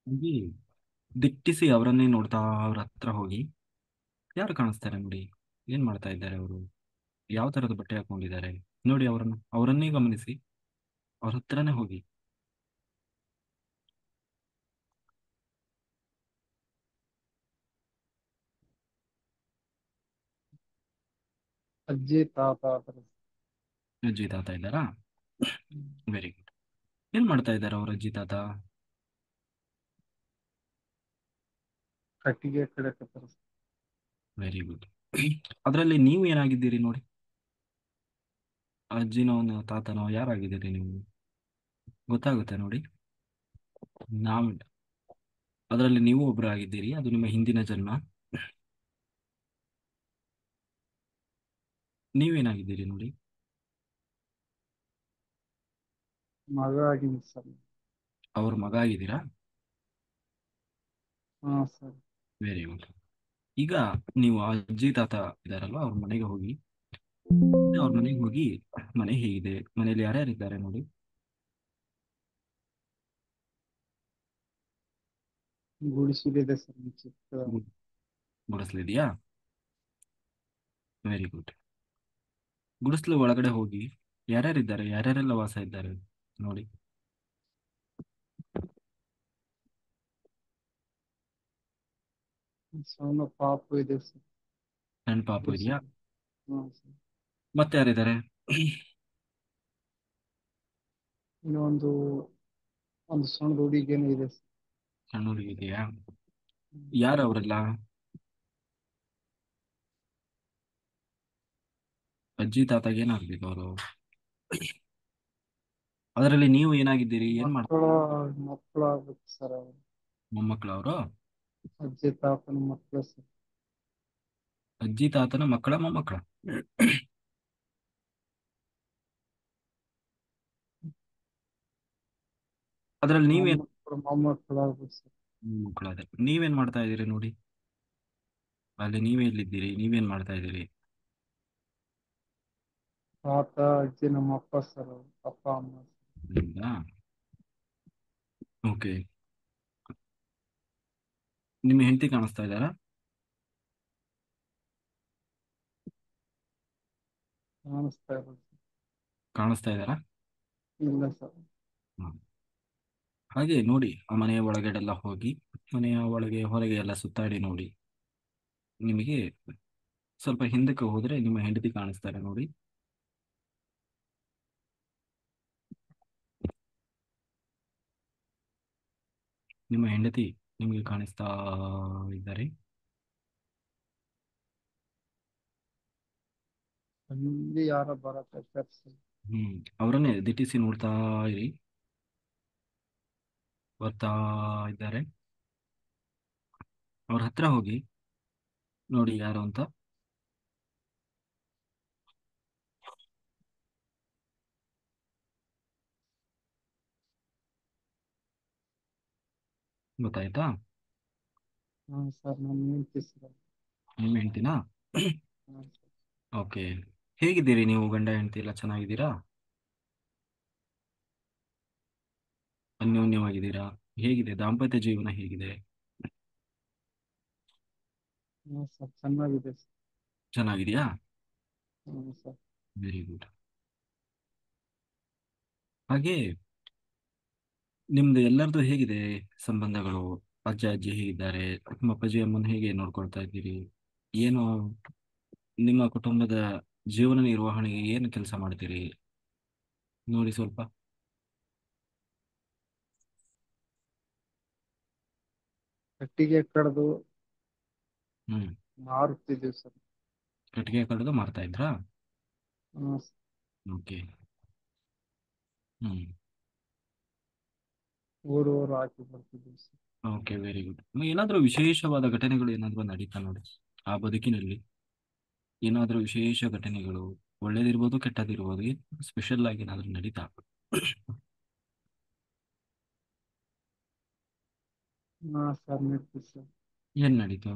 ಹೋಗಿ ದಿಟ್ಟಿಸಿ ಅವರನ್ನೇ ನೋಡ್ತಾ ಅವ್ರ ಹತ್ರ ಹೋಗಿ, ಯಾರು ಕಾಣಿಸ್ತಾರೆ ನೋಡಿ, ಏನ್ ಮಾಡ್ತಾ ಇದ್ದಾರೆ ಅವರು, ಯಾವ ತರದ ಬಟ್ಟೆ ಹಾಕೊಂಡಿದ್ದಾರೆ ನೋಡಿ, ಅವರನ್ನೇ ಗಮನಿಸಿ, ಅವ್ರ ಹತ್ರನೇ ಹೋಗಿ. ಅಜ್ಜಿ ತಾತ ಆ ಥರ. ಅಜ್ಜಿ ತಾತ ಇದ್ದಾರಾ? ಹ್ಮ್. Very good. ಏನ್ ಮಾಡ್ತಾ ಇದ್ದಾರೆ ಅವ್ರ ಅಜ್ಜಿ ತಾತ? ಕಟ್ಟಿಗೆ ಕಡಿಯಕತ್ತಾರ. Very good. ಅದರಲ್ಲಿ ನೀವು ಏನಾಗಿದ್ದೀರಿ ನೋಡಿ, ಅಜ್ಜಿನೋ ತಾತನೋ ಯಾರಾಗಿದ್ದೀರಿ ನೀವು, ಗೊತ್ತಾಗುತ್ತೆ ನೋಡಿ. ನಾವ್ ಅದರಲ್ಲಿ ನೀವು ಒಬ್ರು ಆಗಿದ್ದೀರಿ, ಅದು ನಿಮ್ಮ ಹಿಂದಿನ ಜನ್ಮ. ನೀವೇನಾಗಿದ್ದೀರಿ ನೋಡಿ. ಮಗ ಆಗಿನಿ ಸರ್. ಅವ್ರ ಮಗ ಆಗಿದ್ದೀರಾ? ಹಾ ಸರ್. Very good. ಈಗ ನೀವು ಆ ಅಜ್ಜಿ ತಾತ ಇದಾರಲ್ವಾ, ಅವ್ರ ಮನೆಗೆ ಹೋಗಿ. ಅವ್ರ ಮನೆಗೆ ಹೋಗಿ, ಮನೆ ಹೇಗಿದೆ, ಮನೇಲಿ ಯಾರ್ಯಾರಿದ್ದಾರೆ ನೋಡಿ. ಗುಡಿಸಿಲಿದೆ ಸರ್ ಚಿಕ್ಕ. ಗು- ಗುಡಿಸ್ಲಿದ್ಯಾ? Very good. ಗುಡಿಸ್ಲು ಒಳಗಡೆ ಹೋಗಿ, ಯಾರ್ಯಾರಿದ್ದಾರೆ, ಯಾರ್ಯಾರೆಲ್ಲ ವಾಸ ಇದ್ದಾರೆ ನೋಡಿ. ಸಣ್ಣ ಪಾಪು ಇದೆ ಸರ್. ಸಣ್ಣ ಪಾಪು ಇದೆಯಾ? ಗುಡಿಸಿಲಿ. ಹಾ ಸರ್. ಮತ್ತೆ ಯಾರಿದ್ದಾರೆ? ಇನ್ನೊಂದು ಒಂದು ಸಣ್ಣ ಹುಡುಗೇನು ಇದೆ ಸರ್. ಸಣ್ಣ ಹುಡುಗಿ ಇದೆಯಾ? ಹ್ಮ್. ಯಾರು ಅವರೆಲ್ಲ? ಅಜ್ಜಿ ತಾತಾಗ ಏನಾಗ್ಬೇಕು ಅವರು? ಅದರಲ್ಲಿ ನೀವು ಏನಾಗಿದ್ದೀರಿ, ಏನ್ ಮಾಡ್ತೀರಿ? ಮಕ್ಕಳು ಮಕ್ಕಳು ಆಗ್ಬೇಕು ಸರ್ ಅವರು. ಮೊಮ್ಮಕ್ಕಳು ಅವರು? ಅಜ್ಜಿ ತಾತನ ಮಕ್ಕಳು ಸರ್. ಅಜ್ಜಿ ತಾತನ ಮಕ್ಕಳ ಮೊಮ್ಮಕ್ಕಳ? ಅದರಲ್ಲಿ ನೀವೇನ್ ಮೊಮ್ಮಕ್ಕಳು ಆಗ್ಬೇಕು ಸರ್. ಮಕ್ಕಳಾದ್ರೆ ನೀವೇನ್ ಮಾಡ್ತಾ ಇದ್ದೀರಿ ನೋಡಿ, ಅಲ್ಲಿ ನೀವೇ ಎಲ್ಲಿದ್ದೀರಿ, ನೀವೇನ್ ಮಾಡ್ತಾ ಇದ್ದೀರಿ? ತಾತ ಅಜ್ಜಿ ನಮ್ಮ ಅಪ್ಪ ಸರ್ ಅವ್ರು. ಅಪ್ಪ ಅಮ್ಮ ಸರ್. ಹೌದಾ? ಓಕೆ. ನಿಮ್ಮ ಹೆಂಡತಿ ಕಾಣಿಸ್ತಾ ಇದ್ದಾರಾ? ಕಾಣಿಸ್ತಾ ಇರೋದು ಸರ್. ಕಾಣಿಸ್ತಾ ಇದ್ದಾರಾ? ಇಲ್ಲ ಸರ್. ಹ್ಮ್. ಹಾಗೆ ನೋಡಿ, ಆ ಮನೆಯ ಒಳಗಡೆ ಎಲ್ಲ ಹೋಗಿ, ಮನೆಯ ಒಳಗೆ ಹೊರಗೆ ಎಲ್ಲ ಸುತ್ತಾಡಿ ನೋಡಿ. ನಿಮಗೆ ಸ್ವಲ್ಪ ಹಿಂದಕ್ಕೆ ಹೋದ್ರೆ ನಿಮ್ಮ ಹೆಂಡತಿ ಕಾಣಿಸ್ತಾರೆ ನೋಡಿ. ನಿಮ್ಮ ಹೆಂಡತಿ ನಿಮಗೆ ಕಾಣಿಸ್ತಾ ಇದ್ದಾರೆ. ಅಲ್ಲಿ ಯಾರ ಬರಕತ್ತಾರ ಸರ್. ಅವರನ್ನೇ ದಿಟ್ಟಿಸಿ ನೋಡ್ತಾ ಇರಿ, ಬರ್ತಾ ಇದ್ದಾರೆ. ಅವ್ರ ಹತ್ರ ಹೋಗಿ ನೋಡಿ ಯಾರು ಅಂತ. ಗೊತ್ತಾಯ್ತಾ? ಹಾ ಸರ್ ನಾನು ನಿಂತಿ ಸರ್. ನಿಮ್ಮ ಹೆಂಡತಿನಾ? ಹಾ ಸರ್. ಓಕೆ. ಹೇಗಿದ್ದೀರಿ ನೀವು, ಗಂಡ ಹೆಂಡತಿ ಎಲ್ಲ ಚೆನ್ನಾಗಿದ್ದೀರಾ? ಅನ್ಯೋನ್ಯವಾಗಿದ್ದೀರಾ? ಹೇಗಿದೆ ದಾಂಪತ್ಯ ಜೀವನ, ಹೇಗಿದೆ? ಹಾ ಸರ್ ಚೆನ್ನಾಗಿದೆ ಸರ್. ಚೆನ್ನಾಗಿದೆಯಾ? ಹಾ ಸರ್. Very good. ಹಾಗೆ ನಿಮ್ದು ಎಲ್ಲರದು ಹೇಗಿದೆ ಸಂಬಂಧಗಳು? ಅಜ್ಜ ಅಜ್ಜಿ ಹೇಗಿದ್ದಾರೆ? ನಿಮ್ಮ ಅಪ್ಪಾಜಿ ಅಮ್ಮನ ಹೇಗೆ ನೋಡ್ಕೊಳ್ತಾ ಇದ್ದೀರಿ? ಏನು ನಿಮ್ಮ ಕುಟುಂಬದ ಜೀವನ ನಿರ್ವಹಣೆಗೆ ಏನು ಕೆಲಸ ಮಾಡ್ತೀರಿ ನೋಡಿ ಸ್ವಲ್ಪ. ಕಟ್ಟಿಗೆ ಕಡ್ದು ಹ್ಮ್. ಮಾರುತ್ತಿದ್ದೀವಿ ಸರ್. ಕಟ್ಟಿಗೆ ಕಡ್ದು ಮಾಡ್ತಾ ಇದ್ರಾ? ಹಾ ಸರ್. ಓಕೆ. ಹ್ಮ್. ಊರೂರು ಹಾಕಿ ಬರ್ತಿದ್ದೀವಿ ಸರ್. Okay, very good. ಏನಾದರೂ ವಿಶೇಷವಾದ ಘಟನೆಗಳು ಏನಾದರೂ ನಡೀತಾ ನೋಡಿ ಆ ಬದುಕಿನಲ್ಲಿ? ಏನಾದರೂ ವಿಶೇಷ ಘಟನೆಗಳು, ಒಳ್ಳೇದಿರ್ಬೋದು ಕೆಟ್ಟದಿರ್ಬೋದು, ಸ್ಪೆಷಲ್ ಆಗಿ ಏನಾದರೂ ನಡೀತಾ? ಹಾ ಸರ್ ನಡೀತೀವಿ ಸರ್. ಏನ್ ನಡೀತು?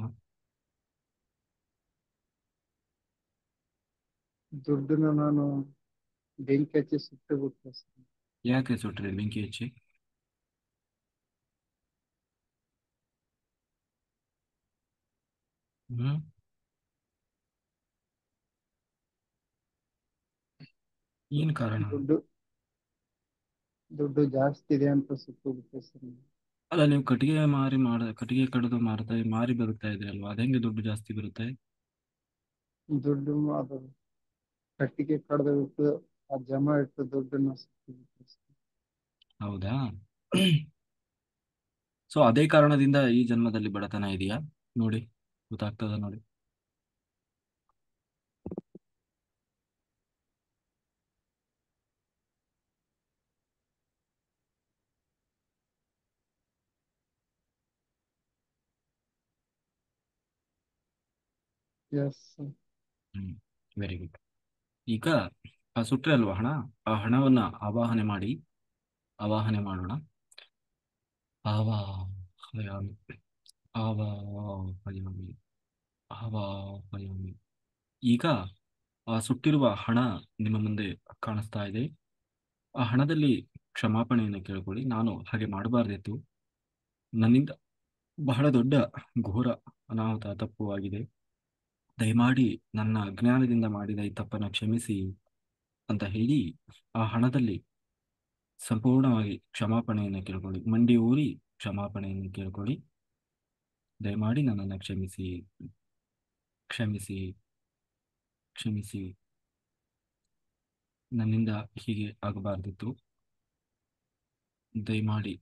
ದುಡ್ಡನ್ನ ನಾನು ಬೆಂಕಿ ಹಚ್ಚಿ ಸುಟ್ಟು ಬಿಟ್ಟೆ ಸರ್. ಯಾಕೆ ಸುಟ್ರಿ ಬೆಂಕಿ ಹಚ್ಚಿ? ಹ್ಮ್. ಏನ್ ಕಾರಣ? ದುಡ್ಡು ದುಡ್ಡು ಜಾಸ್ತಿ ಇದೆ ಅಂತ ಸುತ್ತು ಬಿಟ್ಟೆ ಸರ್. ಅಲ್ಲ, ನೀವು ಕಟ್ಟಿಗೆ ಕಡಿದು ಮಾರಿ ಬರುತ್ತಾ ಇದ್ರಿ ಅಲ್ವಾ, ಅದ ಹೆಂಗೆ ದುಡ್ಡು ಜಾಸ್ತಿ ಬರುತ್ತೆ? ದುಡ್ಡು ಅದು ಕಟ್ಟಿಗೆ ಕಡ್ದು ಬಿಟ್ಟು ಆ ಜಮಾ ಇಟ್ಟು ದುಡ್ಡನ್ನ ಸುತ್ತು ಬಿಟ್ಟೆ ಸರ್. ಹೌದಾ? ಸೊ ಅದೇ ಕಾರಣದಿಂದ ಈ ಜನ್ಮದಲ್ಲಿ ಬಡತನ ಇದೆಯಾ? ನೋಡಿ, ಗೊತ್ತಾಗ್ತದ ನೋಡಿ. ಎಸ್. ಹ್ಮ್. Very good. ಈಗ ಆ ಸುಟ್ರೆ ಅಲ್ವಾ ಹಣ, ಆ ಹಣವನ್ನ ಆವಾಹನೆ ಮಾಡೋಣ. ಆವಾಹಯಾಮಿ, ಆವಾಹಯಾಮಿ, ಆವಾಹಯಾಮಿ. ಈಗ ಆ ಸುಟ್ಟಿರುವ ಹಣ ನಿಮ್ಮ ಮುಂದೆ ಕಾಣಿಸ್ತಾ ಇದೆ. ಆ ಹಣದಲ್ಲಿ ಕ್ಷಮಾಪಣೆಯನ್ನು ಕೇಳ್ಕೊಳ್ಳಿ. ನಾನು ಹಾಗೆ ಮಾಡಬಾರ್ದಿತ್ತು. ನನ್ನಿಂದ ಬಹಳ ದೊಡ್ಡ ಘೋರ ಅನಾಹುತ ತಪ್ಪು ಆಗಿದೆ. ದಯಮಾಡಿ ನನ್ನ ಅಜ್ಞಾನದಿಂದ ಮಾಡಿದ ಈ ತಪ್ಪನ್ನು ಕ್ಷಮಿಸಿ ಅಂತ ಹೇಳಿ ಆ ಹಣದಲ್ಲಿ ಸಂಪೂರ್ಣವಾಗಿ ಕ್ಷಮಾಪಣೆಯನ್ನು ಕೇಳ್ಕೊಳ್ಳಿ. ಮಂಡಿ ಊರಿ ಕ್ಷಮಾಪಣೆಯನ್ನು ಕೇಳ್ಕೊಳ್ಳಿ. ದಯಮಾಡಿ ನನ್ನನ್ನು ಕ್ಷಮಿಸಿ, ಕ್ಷಮಿಸಿ, ಕ್ಷಮಿಸಿ. ನನ್ನಿಂದ ಹೀಗೆ ಆಗಬಾರ್ದಿತ್ತು. ದಯಮಾಡಿ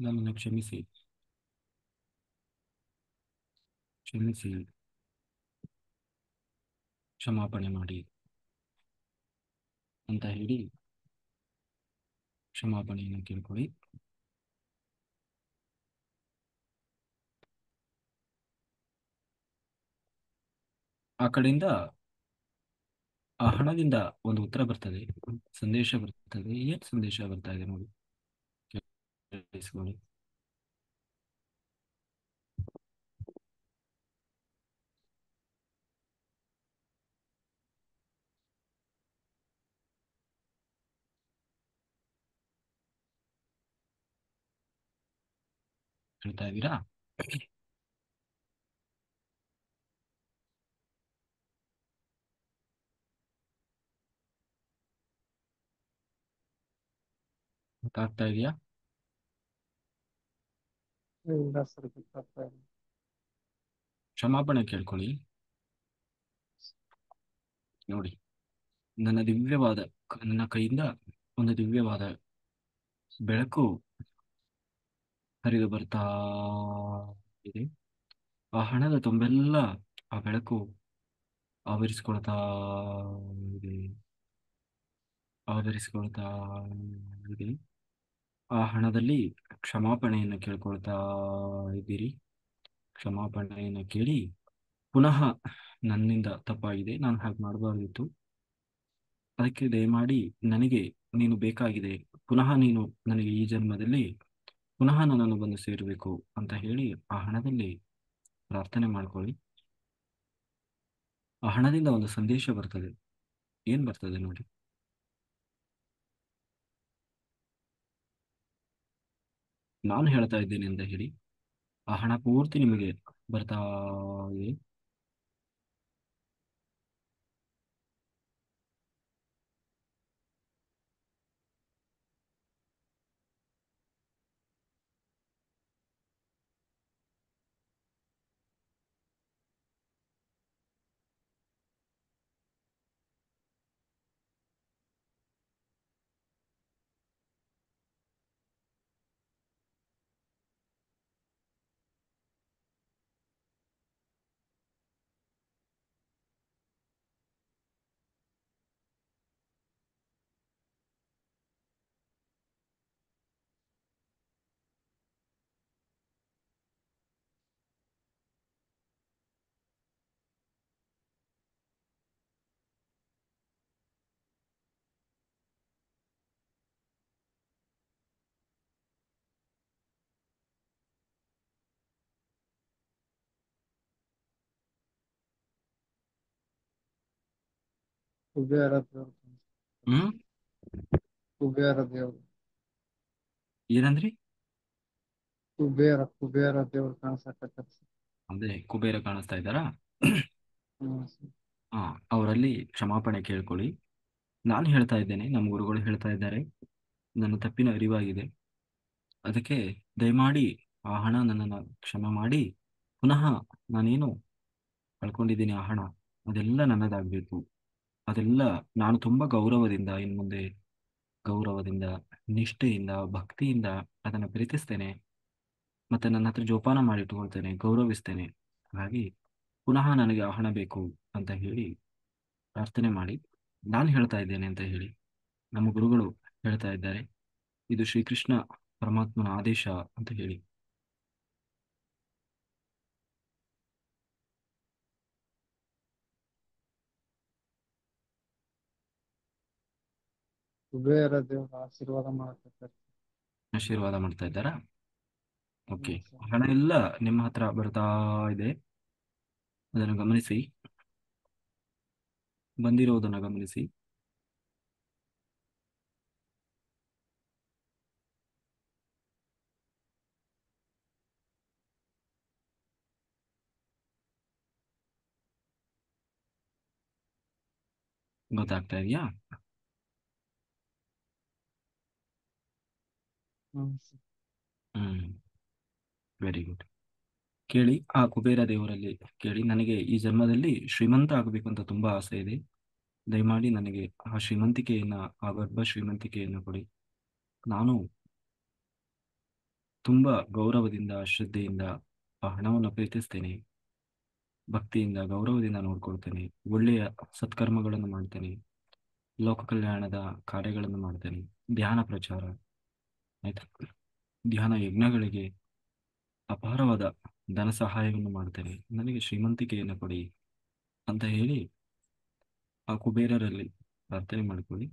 ನನ್ನನ್ನು ಕ್ಷಮಿಸಿ, ಕ್ಷಮಿಸಿ, ಕ್ಷಮಾಪಣೆ ಮಾಡಿ ಅಂತ ಹೇಳಿ ಕ್ಷಮಾಪಣೆಯನ್ನು ಕೇಳ್ಕೊಳ್ಳಿ. ಆ ಕಡೆಯಿಂದ ಆ ಹಣದಿಂದ ಒಂದು ಉತ್ತರ ಬರ್ತದೆ, ಸಂದೇಶ ಬರ್ತದೆ. ಏನ್ ಸಂದೇಶ ಬರ್ತಾ ಇದೆ ನೋಡಿ, ಕೇಳಿಸ್ಕೊಳ್ಳಿ. ಹೇಳ್ತಾ ಇದ್ದೀರಾ? ಗೊತ್ತಾಗ್ತಾ ಇದೆಯಾ? ಇಲ್ಲ ಸರ್, ಗೊತ್ತಾಗ್ತಾ ಇಲ್ಲ. ಕ್ಷಮಾಪಣೆ ಕೇಳ್ಕೊಳ್ಳಿ. ನೋಡಿ, ನನ್ನ ಕೈಯಿಂದ ಒಂದು ದಿವ್ಯವಾದ ಬೆಳಕು ಹರಿದು ಬರ್ತಾ ಇದೆ. ಆ ಹಣದ ತುಂಬೆಲ್ಲ ಆ ಬೆಳಕು ಆವರಿಸಿಕೊಳ್ತಾ ಇದೆ, ಆವರಿಸಿಕೊಳ್ತಾ ಇದೆ. ಆ ಹಣದಲ್ಲಿ ಕ್ಷಮಾಪಣೆಯನ್ನು ಕೇಳ್ಕೊಳ್ತಾ ಇದ್ದೀರಿ. ಕ್ಷಮಾಪಣೆಯನ್ನು ಕೇಳಿ ಪುನಃ ನನ್ನಿಂದ ತಪ್ಪಾಗಿದೆ, ನಾನು ಹಾಗೆ ಮಾಡಬಾರ್ದಿತ್ತು. ಅದಕ್ಕೆ ದಯಮಾಡಿ ನನಗೆ ನೀನು ಬೇಕಾಗಿದೆ. ಪುನಃ ನೀನು ನನಗೆ ಈ ಜನ್ಮದಲ್ಲಿ ಪುನಃ ನನ್ನನ್ನು ಬಂದು ಸೇರಬೇಕು ಅಂತ ಹೇಳಿ ಆ ಹಣದಲ್ಲಿ ಪ್ರಾರ್ಥನೆ ಮಾಡ್ಕೊಳ್ಳಿ. ಆ ಹಣದಿಂದ ಒಂದು ಸಂದೇಶ ಬರ್ತದೆ. ಏನ್ ಬರ್ತದೆ ನೋಡಿ. ನಾನು ಹೇಳ್ತಾ ಇದ್ದೇನೆ ಅಂತ ಹೇಳಿ ಆ ಹಣ ಪೂರ್ತಿ ನಿಮಗೆ ಬರ್ತಾ ಇದೆ. ಕುಬೇರ ದೇವ್ರು ಹ್ಮ್. ಕುಬೇರ ದೇವ್ರು ಏನಂದ್ರಿ? ಕುಬೇರ ದೇವ್ರು ಕಾಣಿಸಕತ್ತ. ಅಂದ್ರೆ ಕುಬೇರ ಕಾಣಿಸ್ತಾ ಇದ್ದಾರಾ? ಸರ್. ಆ, ಅವರಲ್ಲಿ ಕ್ಷಮಾಪಣೆ ಕೇಳ್ಕೊಳ್ಳಿ. ನಾನು ಹೇಳ್ತಾ ಇದ್ದೇನೆ, ನಮ್ಮ ಗುರುಗಳು ಹೇಳ್ತಾ ಇದ್ದಾರೆ, ನನ್ನ ತಪ್ಪಿನ ಅರಿವಾಗಿದೆ. ಅದಕ್ಕೆ ದಯಮಾಡಿ ಆ ಹಣ ನನ್ನನ್ನು ಕ್ಷಮೆ ಮಾಡಿ, ಪುನಃ ನಾನೇನು ಕಳ್ಕೊಂಡಿದ್ದೀನಿ ಆ ಹಣ ಅದೆಲ್ಲ ನನ್ನದಾಗಬೇಕು. ಅದೆಲ್ಲ ನಾನು ತುಂಬ ಗೌರವದಿಂದ ಇನ್ನು ಮುಂದೆ ಗೌರವದಿಂದ, ನಿಷ್ಠೆಯಿಂದ, ಭಕ್ತಿಯಿಂದ ಅದನ್ನು ಪ್ರೀತಿಸ್ತೇನೆ. ಮತ್ತೆ ನನ್ನ ಹತ್ರ ಜೋಪಾನ ಮಾಡಿ ಇಟ್ಕೊಳ್ತೇನೆ, ಗೌರವಿಸ್ತೇನೆ. ಹಾಗಾಗಿ ಪುನಃ ನನಗೆ ಆ ಹಣ ಬೇಕು ಅಂತ ಹೇಳಿ ಪ್ರಾರ್ಥನೆ ಮಾಡಿ, ನಾನು ಹೇಳ್ತಾ ಇದ್ದೇನೆ ಅಂತ ಹೇಳಿ ನಮ್ಮ ಗುರುಗಳು ಹೇಳ್ತಾ ಇದ್ದಾರೆ. ಇದು ಶ್ರೀಕೃಷ್ಣ ಪರಮಾತ್ಮನ ಆದೇಶ ಅಂತ ಹೇಳಿ. ಕುಬೇರ ದೇವರ ಆಶೀರ್ವಾದ ಮಾಡಕತ್ತಾರೆ. ಆಶೀರ್ವಾದ ಮಾಡ್ತಾ ಇದ್ದಾರಾ? ಓಕೆ. ಸರ್. ಹಣ ಎಲ್ಲ ನಿಮ್ಮ ಹತ್ರ ಬರ್ತಾ ಇದೆ, ಅದನ್ನು ಗಮನಿಸಿ, ಬಂದಿರೋದನ್ನು ಗಮನಿಸಿ. ಗೊತ್ತಾಗ್ತಾ ಇದೆಯಾ? ಸರ್. ಹ್ಮ್. Very good. ಕೇಳಿ, ಆ ಕುಬೇರ ದೇವರಲ್ಲಿ ಕೇಳಿ, ನನಗೆ ಈ ಜನ್ಮದಲ್ಲಿ ಶ್ರೀಮಂತ ಆಗಬೇಕು ಅಂತ ತುಂಬಾ ಆಸೆ ಇದೆ. ದಯಮಾಡಿ ನನಗೆ ಆ ಶ್ರೀಮಂತಿಕೆಯನ್ನ, ಆ ಗರ್ಭ ಶ್ರೀಮಂತಿಕೆಯನ್ನು ಕೊಡಿ. ನಾನು ತುಂಬಾ ಗೌರವದಿಂದ, ಶ್ರದ್ಧೆಯಿಂದ ಆ ಹಣವನ್ನು ಪ್ರೀತಿಸ್ತೇನೆ. ಭಕ್ತಿಯಿಂದ, ಗೌರವದಿಂದ ನೋಡ್ಕೊಳ್ತೇನೆ. ಒಳ್ಳೆಯ ಸತ್ಕರ್ಮಗಳನ್ನು ಮಾಡ್ತೇನೆ. ಲೋಕ ಕಲ್ಯಾಣದ ಕಾರ್ಯಗಳನ್ನು ಮಾಡ್ತೇನೆ. ಧ್ಯಾನ ಪ್ರಚಾರ, ಆಯ್ತಾ, ಧ್ಯಾನ ಯಜ್ಞಗಳಿಗೆ ಅಪಾರವಾದ ಧನ ಸಹಾಯವನ್ನು ಮಾಡ್ತೇನೆ. ನನಗೆ ಶ್ರೀಮಂತಿಕೆಯನ್ನು ಕೊಡಿ ಅಂತ ಹೇಳಿ ಆ ಕುಬೇರರಲ್ಲಿ ಪ್ರಾರ್ಥನೆ ಮಾಡಿಕೊಳ್ಳಿ.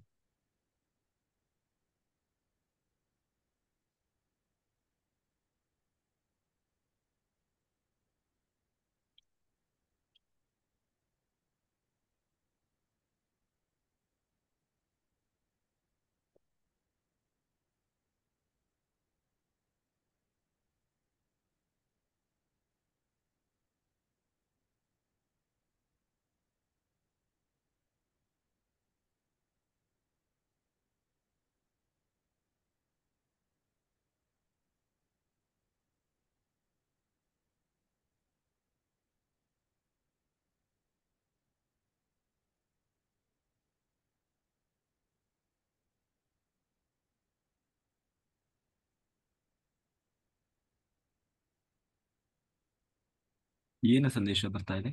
ಏನು ಸಂದೇಶ ಬರ್ತಾ ಇದೆ?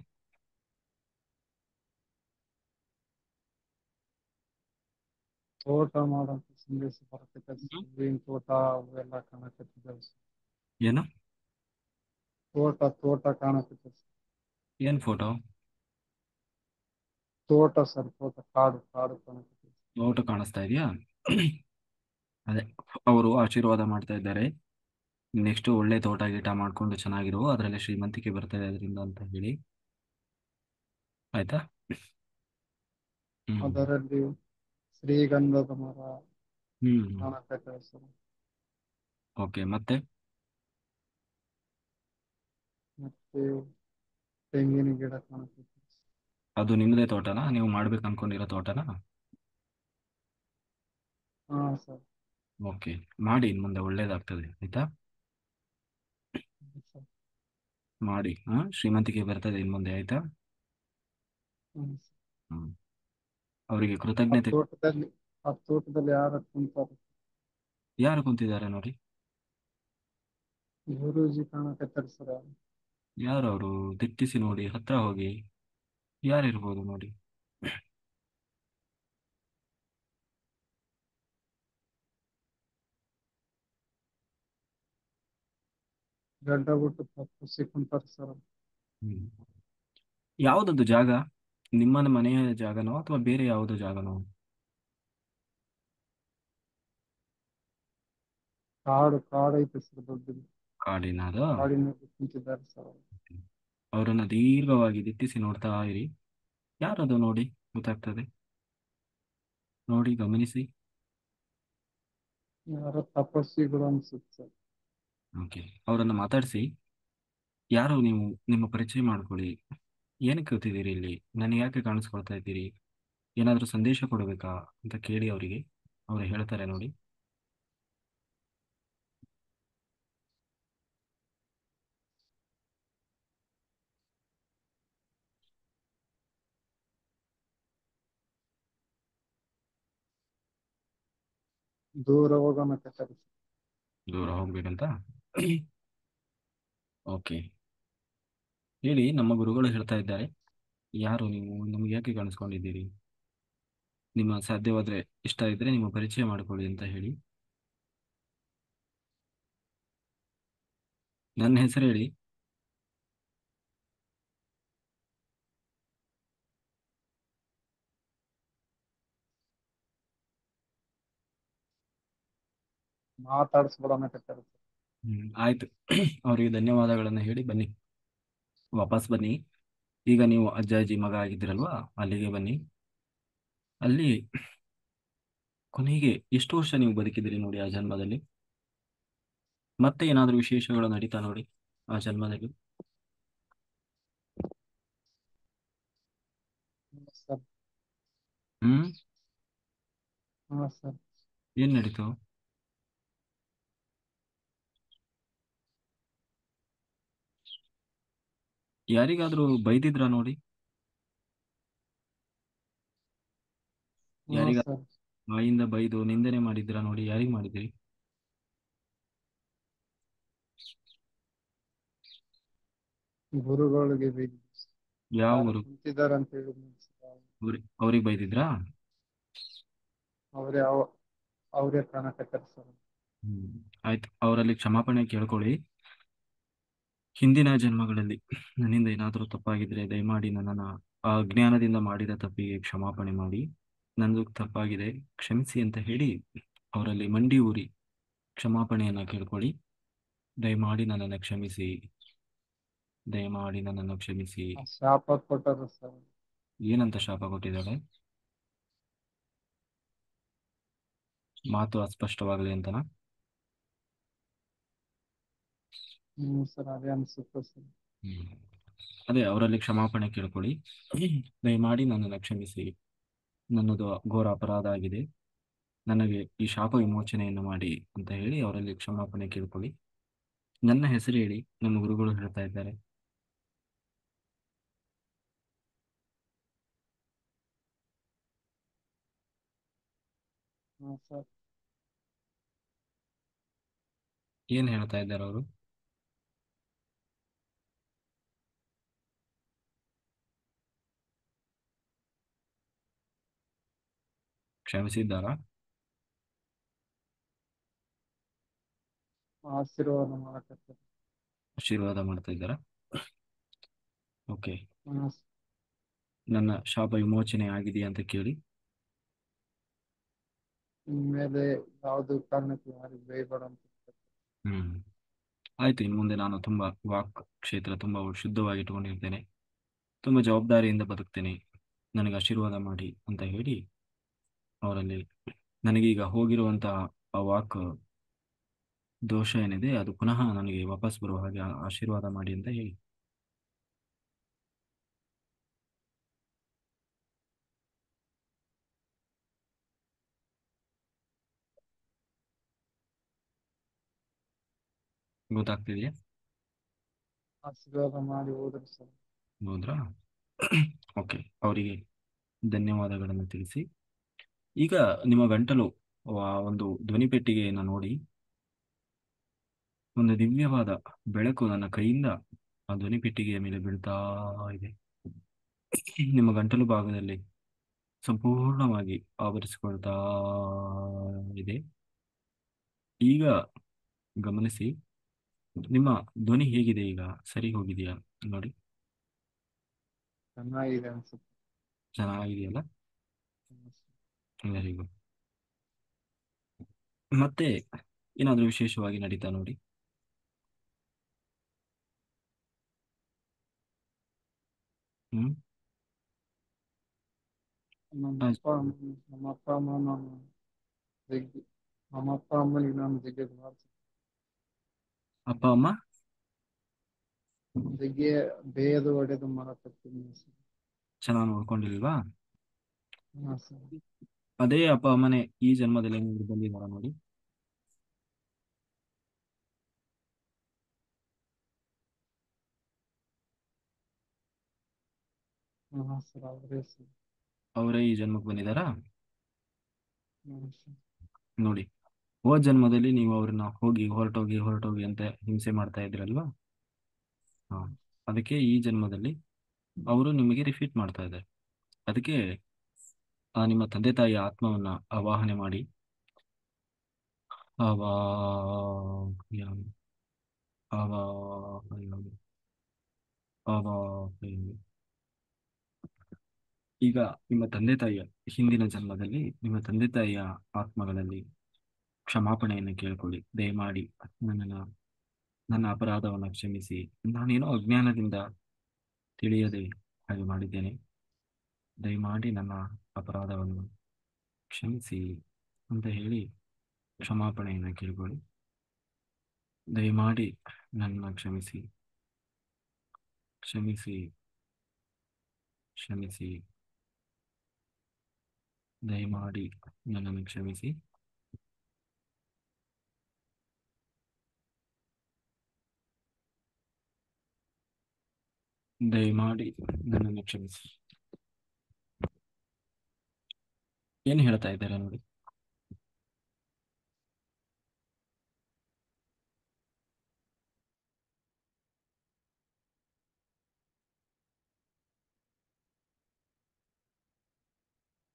ತೋಟ ಮಾಡೋಂಥ ಸಂದೇಶ ಬರಕೈತೆ ಹ್ಮ್. ಸರ್. ಹೂವಿನ ತೋಟ ಅವೆಲ್ಲ ಕಾಣಕತ್ತಿದ್ದಾವೆ ಸರ್. ಏನು? ತೋಟ ಕಾಣಕತ್ತೆ ಸರ್. ಏನ್ ಫೋಟೋ? ತೋಟ ಸರ್, ತೋಟ, ಕಾಡು ಕಾಡು ಕಾಣಕತ್ತೆ. ಫೋಟೋ ಕಾಣಿಸ್ತಾ ಇದೆಯಾ? ಅದೇ, ಅವರು ಆಶೀರ್ವಾದ ಮಾಡ್ತಾ ಇದ್ದಾರೆ, ನೆಕ್ಸ್ಟ್ ಒಳ್ಳೆ ತೋಟ ಗೀಟ ಮಾಡ್ಕೊಂಡು ಚೆನ್ನಾಗಿರುವ ಅದರಲ್ಲಿ ಶ್ರೀಮಂತಿಕೆ ಬರ್ತದೆ ಅದರಿಂದ ಅಂತ ಹೇಳಿ. ಆಯ್ತಾ? ಹ್ಮ್. ಅದರಲ್ಲಿ ಶ್ರೀಗಂಧದ ಮರ ಹ್ಮ್. ಕಾಣಕತ್ತೆ ಸರ್. ಓಕೆ, ಮತ್ತೆ? ಮತ್ತೆ ತೆಂಗಿನ ಗಿಡ ಕಾಣಕತ್ತೆ. ಅದು ನಿಮ್ಮದೇ ತೋಟನಾ? ನೀವು ಮಾಡ್ಬೇಕು ಅನ್ಕೊಂಡಿರೋ ತೋಟನಾ? ಹಾ ಸರ್. ಓಕೆ, ಮಾಡಿ, ಇನ್ನು ಮುಂದೆ ಒಳ್ಳೇದಾಗ್ತದೆ. ಆಯ್ತಾ? ಸರ್. ಮಾಡಿ, ಹಾ, ಶ್ರೀಮಂತಿಕೆ ಬರ್ತದೆ ಇನ್ನು ಮುಂದೆ. ಆಯ್ತಾ? ಹ್ಮ್ ಸರ್. ಹ್ಮ್. ಅವರಿಗೆ ಆ ಕೃತಜ್ಞತೆ. ತೋಟದಲ್ಲಿ ಆ ತೋಟದಲ್ಲಿ ಯಾರ ಕುಂತಾರೆ? ಯಾರು ಕುಂತಿದ್ದಾರೆ ನೋಡಿ? ಗುರೂಜಿ ಕಾಣಕತ್ತಾರೆ ಸರ್. ಯಾರು ಅವರು? ದಿಟ್ಟಿಸಿ ನೋಡಿ, ಹತ್ರ ಹೋಗಿ. ಯಾರಿರ್ಬೋದು ನೋಡಿ? ಗಡ್ಡ ಬಿಟ್ಟು ತಪ್ಪಿಸಿ ಕುಂತಾರೆ ಸರ್. ಹ್ಮ್. ಯಾವುದದು ಜಾಗ? ನಿಮ್ಮ ಮನೆಯ ಜಾಗನೋ ಅಥವಾ ಬೇರೆ ಯಾವುದೋ ಜಾಗನೋ? ಕಾಡು ಕಾಡು ಐತೆ ಸರ್, ದೊಡ್ಡದು. ಕಾಡಿನದ? ಕಾಡಿನಲ್ಲಿ ಕುಂತಿದ್ದಾರೆ ಸರ್. ಅವರನ್ನ ದೀರ್ಘವಾಗಿ ದಿಟ್ಟಿಸಿ ನೋಡ್ತಾ ಇರಿ. ಯಾರದು ನೋಡಿ? ಗೊತ್ತಾಗ್ತದೆ. ನೋಡಿ, ಗಮನಿಸಿ. ಯಾರೋ ತಪಸ್ವಿಗಳು ಅನ್ಸುತ್ತೆ ಸರ್. ಓಕೆ, ಅವರನ್ನು ಮಾತಾಡಿಸಿ. ಯಾರು ನೀವು? ನಿಮ್ಮ ಪರಿಚಯ ಮಾಡ್ಕೊಳ್ಳಿ. ಏನಕ್ಕೆ ಕೂತಿದ್ದೀರಿ ಇಲ್ಲಿ? ನನಗೆ ಯಾಕೆ ಕಾಣಿಸ್ಕೊಳ್ತಾ ಇದ್ದೀರಿ? ಏನಾದರೂ ಸಂದೇಶ ಕೊಡಬೇಕಾ ಅಂತ ಕೇಳಿ ಅವರಿಗೆ. ಅವರು ಹೇಳ್ತಾರೆ ನೋಡಿ. ದೂರ ಹೋಗೋಣಕತ್ತಾರ. ದೂರ ಹೋಗ್ಬೇಕಂತ. ಓಕೆ, ಹೇಳಿ. ನಮ್ಮ ಗುರುಗಳು ಹೇಳ್ತಾ ಇದ್ದಾರೆ. ಯಾರು ನೀವು? ನಮ್ಗೆ ಯಾಕೆ ಕಾಣಿಸ್ಕೊಂಡಿದ್ದೀರಿ? ನಿಮ್ಮ ಸಾಧ್ಯವಾದರೆ ಇಷ್ಟ ಇದ್ರೆ ನಿಮ್ಮ ಪರಿಚಯ ಮಾಡಿಕೊಳ್ಳಿ ಅಂತ ಹೇಳಿ. ನನ್ನ ಹೆಸರು ಹೇಳಿ. ಮಾತಾಡಿಸ್ಬಿಡೋಣಕತ್ತಾರ. ಆಯ್ತು. ಅವರಿಗೆ ಧನ್ಯವಾದಗಳನ್ನು ಹೇಳಿ ಬನ್ನಿ. ವಾಪಸ್ ಬನ್ನಿ. ಈಗ ನೀವು ಅಜ್ಜ ಅಜ್ಜಿ ಮಗ ಆಗಿದ್ದೀರಲ್ವಾ, ಅಲ್ಲಿಗೆ ಬನ್ನಿ. ಅಲ್ಲಿ ಕೊನೆಗೆ ಎಷ್ಟು ವರ್ಷ ನೀವು ಬದುಕಿದ್ದೀರಿ ನೋಡಿ ಆ ಜನ್ಮದಲ್ಲಿ. ಮತ್ತೆ ಏನಾದರೂ ವಿಶೇಷಗಳು ನಡೀತಾ ನೋಡಿ ಆ ಜನ್ಮದಲ್ಲಿ. ಸರ್. ಹ್ಮ್. ಹಾ ಸರ್. ಏನ್ ನಡೀತು? ಯಾರಿಗಾದ್ರೂ ಬೈದಿದ್ರಾ ನೋಡಿ? ಹಾ ಯಾರಿಗ ಸರ್. ಬಾಯಿಂದ ಬೈದು ನಿಂದನೆ ಮಾಡಿದ್ರಾ ನೋಡಿ? ಯಾರಿಗ್ ಮಾಡಿದ್ರಿ? ಗುರುಗಳಿಗೆ ಬೇಕು. ಯಾವ ಯಾರು ಊರು? ಕುಂತಿದಾರ ಅಂತ ಹೇಳಿದ್ರು ಸರ್. ಅವ್ರಿಗೆ ಬೈದಿದ್ರಾ? ಅವರೇ ಅವರೇ ಕಾಣಕತ್ತಾರ ಸರ್. ಹ್ಮ್. ಆಯ್ತು, ಅವರಲ್ಲಿ ಕ್ಷಮಾಪಣೆ ಕೇಳ್ಕೊಳ್ಳಿ. ಹಿಂದಿನ ಜನ್ಮಗಳಲ್ಲಿ ನನ್ನಿಂದ ಏನಾದರೂ ತಪ್ಪಾಗಿದ್ರೆ ದಯಮಾಡಿ ನನ್ನನ್ನು ಆ ಅಜ್ಞಾನದಿಂದ ಮಾಡಿದ ತಪ್ಪಿಗೆ ಕ್ಷಮಾಪಣೆ ಮಾಡಿ. ನಂದು ತಪ್ಪಾಗಿದೆ, ಕ್ಷಮಿಸಿ ಅಂತ ಹೇಳಿ ಅವರಲ್ಲಿ ಮಂಡಿ ಊರಿ ಕ್ಷಮಾಪಣೆಯನ್ನ ಕೇಳ್ಕೊಳ್ಳಿ. ದಯಮಾಡಿ ನನ್ನನ್ನು ಕ್ಷಮಿಸಿ, ದಯಮಾಡಿ ನನ್ನನ್ನು ಕ್ಷಮಿಸಿ. ಆ ಶಾಪ ಕೊಟ್ಟಾರ ಸರ್. ಏನಂತ ಶಾಪ ಕೊಟ್ಟಿದ್ದಾಳೆ? ಮಾತು ಅಸ್ಪಷ್ಟವಾಗಲಿ ಅಂತನಾ? ಸರ್ ಅದೇ ಅನ್ಸುತ್ತೆ ಸರ್. ಹ್ಮ್. ಅದೇ ಅವರಲ್ಲಿ ಕ್ಷಮಾಪಣೆ ಕೇಳ್ಕೊಳ್ಳಿ. ದಯಮಾಡಿ ನನ್ನನ್ನು ಕ್ಷಮಿಸಿ, ನನ್ನದು ಘೋರ ಅಪರಾಧ ಆಗಿದೆ, ನನಗೆ ಈ ಶಾಪ ವಿಮೋಚನೆಯನ್ನು ಮಾಡಿ ಅಂತ ಹೇಳಿ ಅವರಲ್ಲಿ ಕ್ಷಮಾಪಣೆ ಕೇಳ್ಕೊಳ್ಳಿ. ನನ್ನ ಹೆಸರು ಹೇಳಿ, ನಮ್ಮ ಗುರುಗಳು ಹೇಳ್ತಾ ಇದ್ದಾರೆ. ಹಾ ಸರ್. ಏನ್ ಹೇಳ್ತಾ ಇದ್ದಾರೆ ಅವರು? ಕ್ಷಮಿಸಿದ್ದಾರಾ? ಆಶೀರ್ವಾದ ಮಾಡಕತ್ತಾರ. ಆಶೀರ್ವಾದ ಮಾಡ್ತಾ ಇದ್ದಾರಾ? ಓಕೆ. ಹಾ ನನ್ನ ಶಾಪ ವಿಮೋಚನೆ ಆಗಿದೆಯಾ ಅಂತ ಕೇಳಿ. ಇನ್ಮೇಲೆ ಯಾವ್ದು ಕಾರಣಕ್ಕೆ ಯಾರಿಗೆ ಬೈಬೇಡ ಅಂತ. ಹ್ಮ್. ಆಯ್ತು, ಇನ್ನು ಮುಂದೆ ನಾನು ತುಂಬಾ ವಾಕ್ ಕ್ಷೇತ್ರ ತುಂಬಾ ಶುದ್ಧವಾಗಿ ಇಟ್ಕೊಂಡಿರ್ತೇನೆ, ತುಂಬಾ ಜವಾಬ್ದಾರಿಯಿಂದ ಬದುಕ್ತೇನೆ, ನನಗೆ ಆಶೀರ್ವಾದ ಮಾಡಿ ಅಂತ ಹೇಳಿ ಅವರಲ್ಲಿ ನನಗೀಗ ಹೋಗಿರುವಂತಹ ಆ ವಾಕ್ ದೋಷ ಏನಿದೆ ಅದು ಪುನಃ ನನಗೆ ವಾಪಸ್ ಬರುವ ಹಾಗೆ ಆಶೀರ್ವಾದ ಮಾಡಿ ಅಂತ ಹೇಳಿ. ಗೊತ್ತಾಗ್ತಿದೆಯಾ? ಆಶೀರ್ವಾದ ಮಾಡಿ ಹೋದ್ರು ಸರ್. ಹೌದ್ರಾ? ಓಕೆ, ಅವರಿಗೆ ಧನ್ಯವಾದಗಳನ್ನು ತಿಳಿಸಿ. ಈಗ ನಿಮ್ಮ ಗಂಟಲು ಒಂದು ಧ್ವನಿಪೆಟ್ಟಿಗೆಯನ್ನು ನೋಡಿ. ಒಂದು ದಿವ್ಯವಾದ ಬೆಳಕು ನನ್ನ ಕೈಯಿಂದ ಆ ಧ್ವನಿಪೆಟ್ಟಿಗೆಯ ಮೇಲೆ ಬೀಳ್ತಾ ಇದೆ. ನಿಮ್ಮ ಗಂಟಲು ಭಾಗದಲ್ಲಿ ಸಂಪೂರ್ಣವಾಗಿ ಆವರಿಸಿಕೊಳ್ತಾ ಇದೆ. ಈಗ ಗಮನಿಸಿ, ನಿಮ್ಮ ಧ್ವನಿ ಹೇಗಿದೆ ಈಗ? ಸರಿ ಹೋಗಿದೆಯಾ ನೋಡಿ? ಚೆನ್ನಾಗಿದೆ ಅನ್ಸುತ್ತೆ. ಚೆನ್ನಾಗಿದೆಯಲ್ಲ? ಹ್ಮ್ ಸರ್. Very good. ಮತ್ತೆ ಏನಾದರೂ ವಿಶೇಷವಾಗಿ ನಡೀತಾ ನೋಡಿ. ಹ್ಮ್. ನಮ್ಮ ಆ, ಅಪ್ಪ ನಮ್ಮ ಅಪ್ಪ ಅಮ್ಮ ನಾನು ಜಗ್ಗಿ ನಮ್ಮ ಅಪ್ಪ ಅಮ್ಮನಿಗೆ ನಾನು ಜಗ್ಗಿ ಮಾಡ್ತೀನಿ. ಅಪ್ಪ ಅಮ್ಮ ಜಗ್ಗೆ ಬೇಯದು ಹೊಡೆದು ಮಾಡಕತ್ತೀನಿ ಸರ್. ಚೆನ್ನಾಗಿ ನೋಡ್ಕೊಂಡಿಲ್ವಾ? ಹಾ ಸರ್. ಅದೇ ಅಪ್ಪ ಅಮ್ಮನೆ ಈ ಜನ್ಮದಲ್ಲಿ ಏನಾದ್ರು ಬಂದಿದಾರ ನೋಡಿ. ಹಾ ಸರ್ ಅವ್ರೆ ಸರ್. ಅವರೇ ಈ ಜನ್ಮಕ್ಕೆ ಬಂದಿದಾರಾ? ಹಾ ಸರ್. ನೋಡಿ, ಹೋದ ಜನ್ಮದಲ್ಲಿ ನೀವು ಅವ್ರನ್ನ ಹೋಗಿ ಹೊರಟೋಗಿ ಹೊರಟೋಗಿ ಅಂತ ಹಿಂಸೆ ಮಾಡ್ತಾ ಇದ್ರಲ್ವಾ? ಹಾ, ಅದಕ್ಕೆ ಈ ಜನ್ಮದಲ್ಲಿ ಅವರು ನಿಮಗೆ ರಿಪೀಟ್ ಮಾಡ್ತಾ ಇದ್ದಾರೆ. ಅದಕ್ಕೆ ಆ ನಿಮ್ಮ ತಂದೆ ತಾಯಿಯ ಆತ್ಮವನ್ನ ಆವಾಹನೆ ಮಾಡಿ ಆವಾಹಯಾಮಿ ಆವಾಹಯಾಮಿ ಆವಾಹಯಾಮಿ. ಈಗ ನಿಮ್ಮ ತಂದೆ ತಾಯಿಯ ಹಿಂದಿನ ಜನ್ಮದಲ್ಲಿ ನಿಮ್ಮ ತಂದೆ ತಾಯಿಯ ಆತ್ಮಗಳಲ್ಲಿ ಕ್ಷಮಾಪಣೆಯನ್ನು ಕೇಳಿಕೊಳ್ಳಿ. ದಯಮಾಡಿ ನನ್ನನ್ನು ನನ್ನ ಅಪರಾಧವನ್ನು ಕ್ಷಮಿಸಿ. ನಾನೇನೋ ಅಜ್ಞಾನದಿಂದ ತಿಳಿಯದೆ ಹಾಗೆ ಮಾಡಿದ್ದೇನೆ. ದಯಮಾಡಿ ನನ್ನ ಅಪರಾಧವನ್ನು ಕ್ಷಮಿಸಿ ಅಂತ ಹೇಳಿ ಕ್ಷಮಾಪಣೆಯನ್ನು ಕೇಳಿಕೊಳ್ಳಿ. ದಯಮಾಡಿ ನನ್ನ ಕ್ಷಮಿಸಿ, ಕ್ಷಮಿಸಿ, ಕ್ಷಮಿಸಿ. ದಯಮಾಡಿ ನನ್ನನ್ನು ಕ್ಷಮಿಸಿ. ದಯಮಾಡಿ ನನ್ನನ್ನು ಕ್ಷಮಿಸಿ. ಏನು ಹೇಳ್ತಾ ಇದ್ದಾರೆ ನೋಡಿ.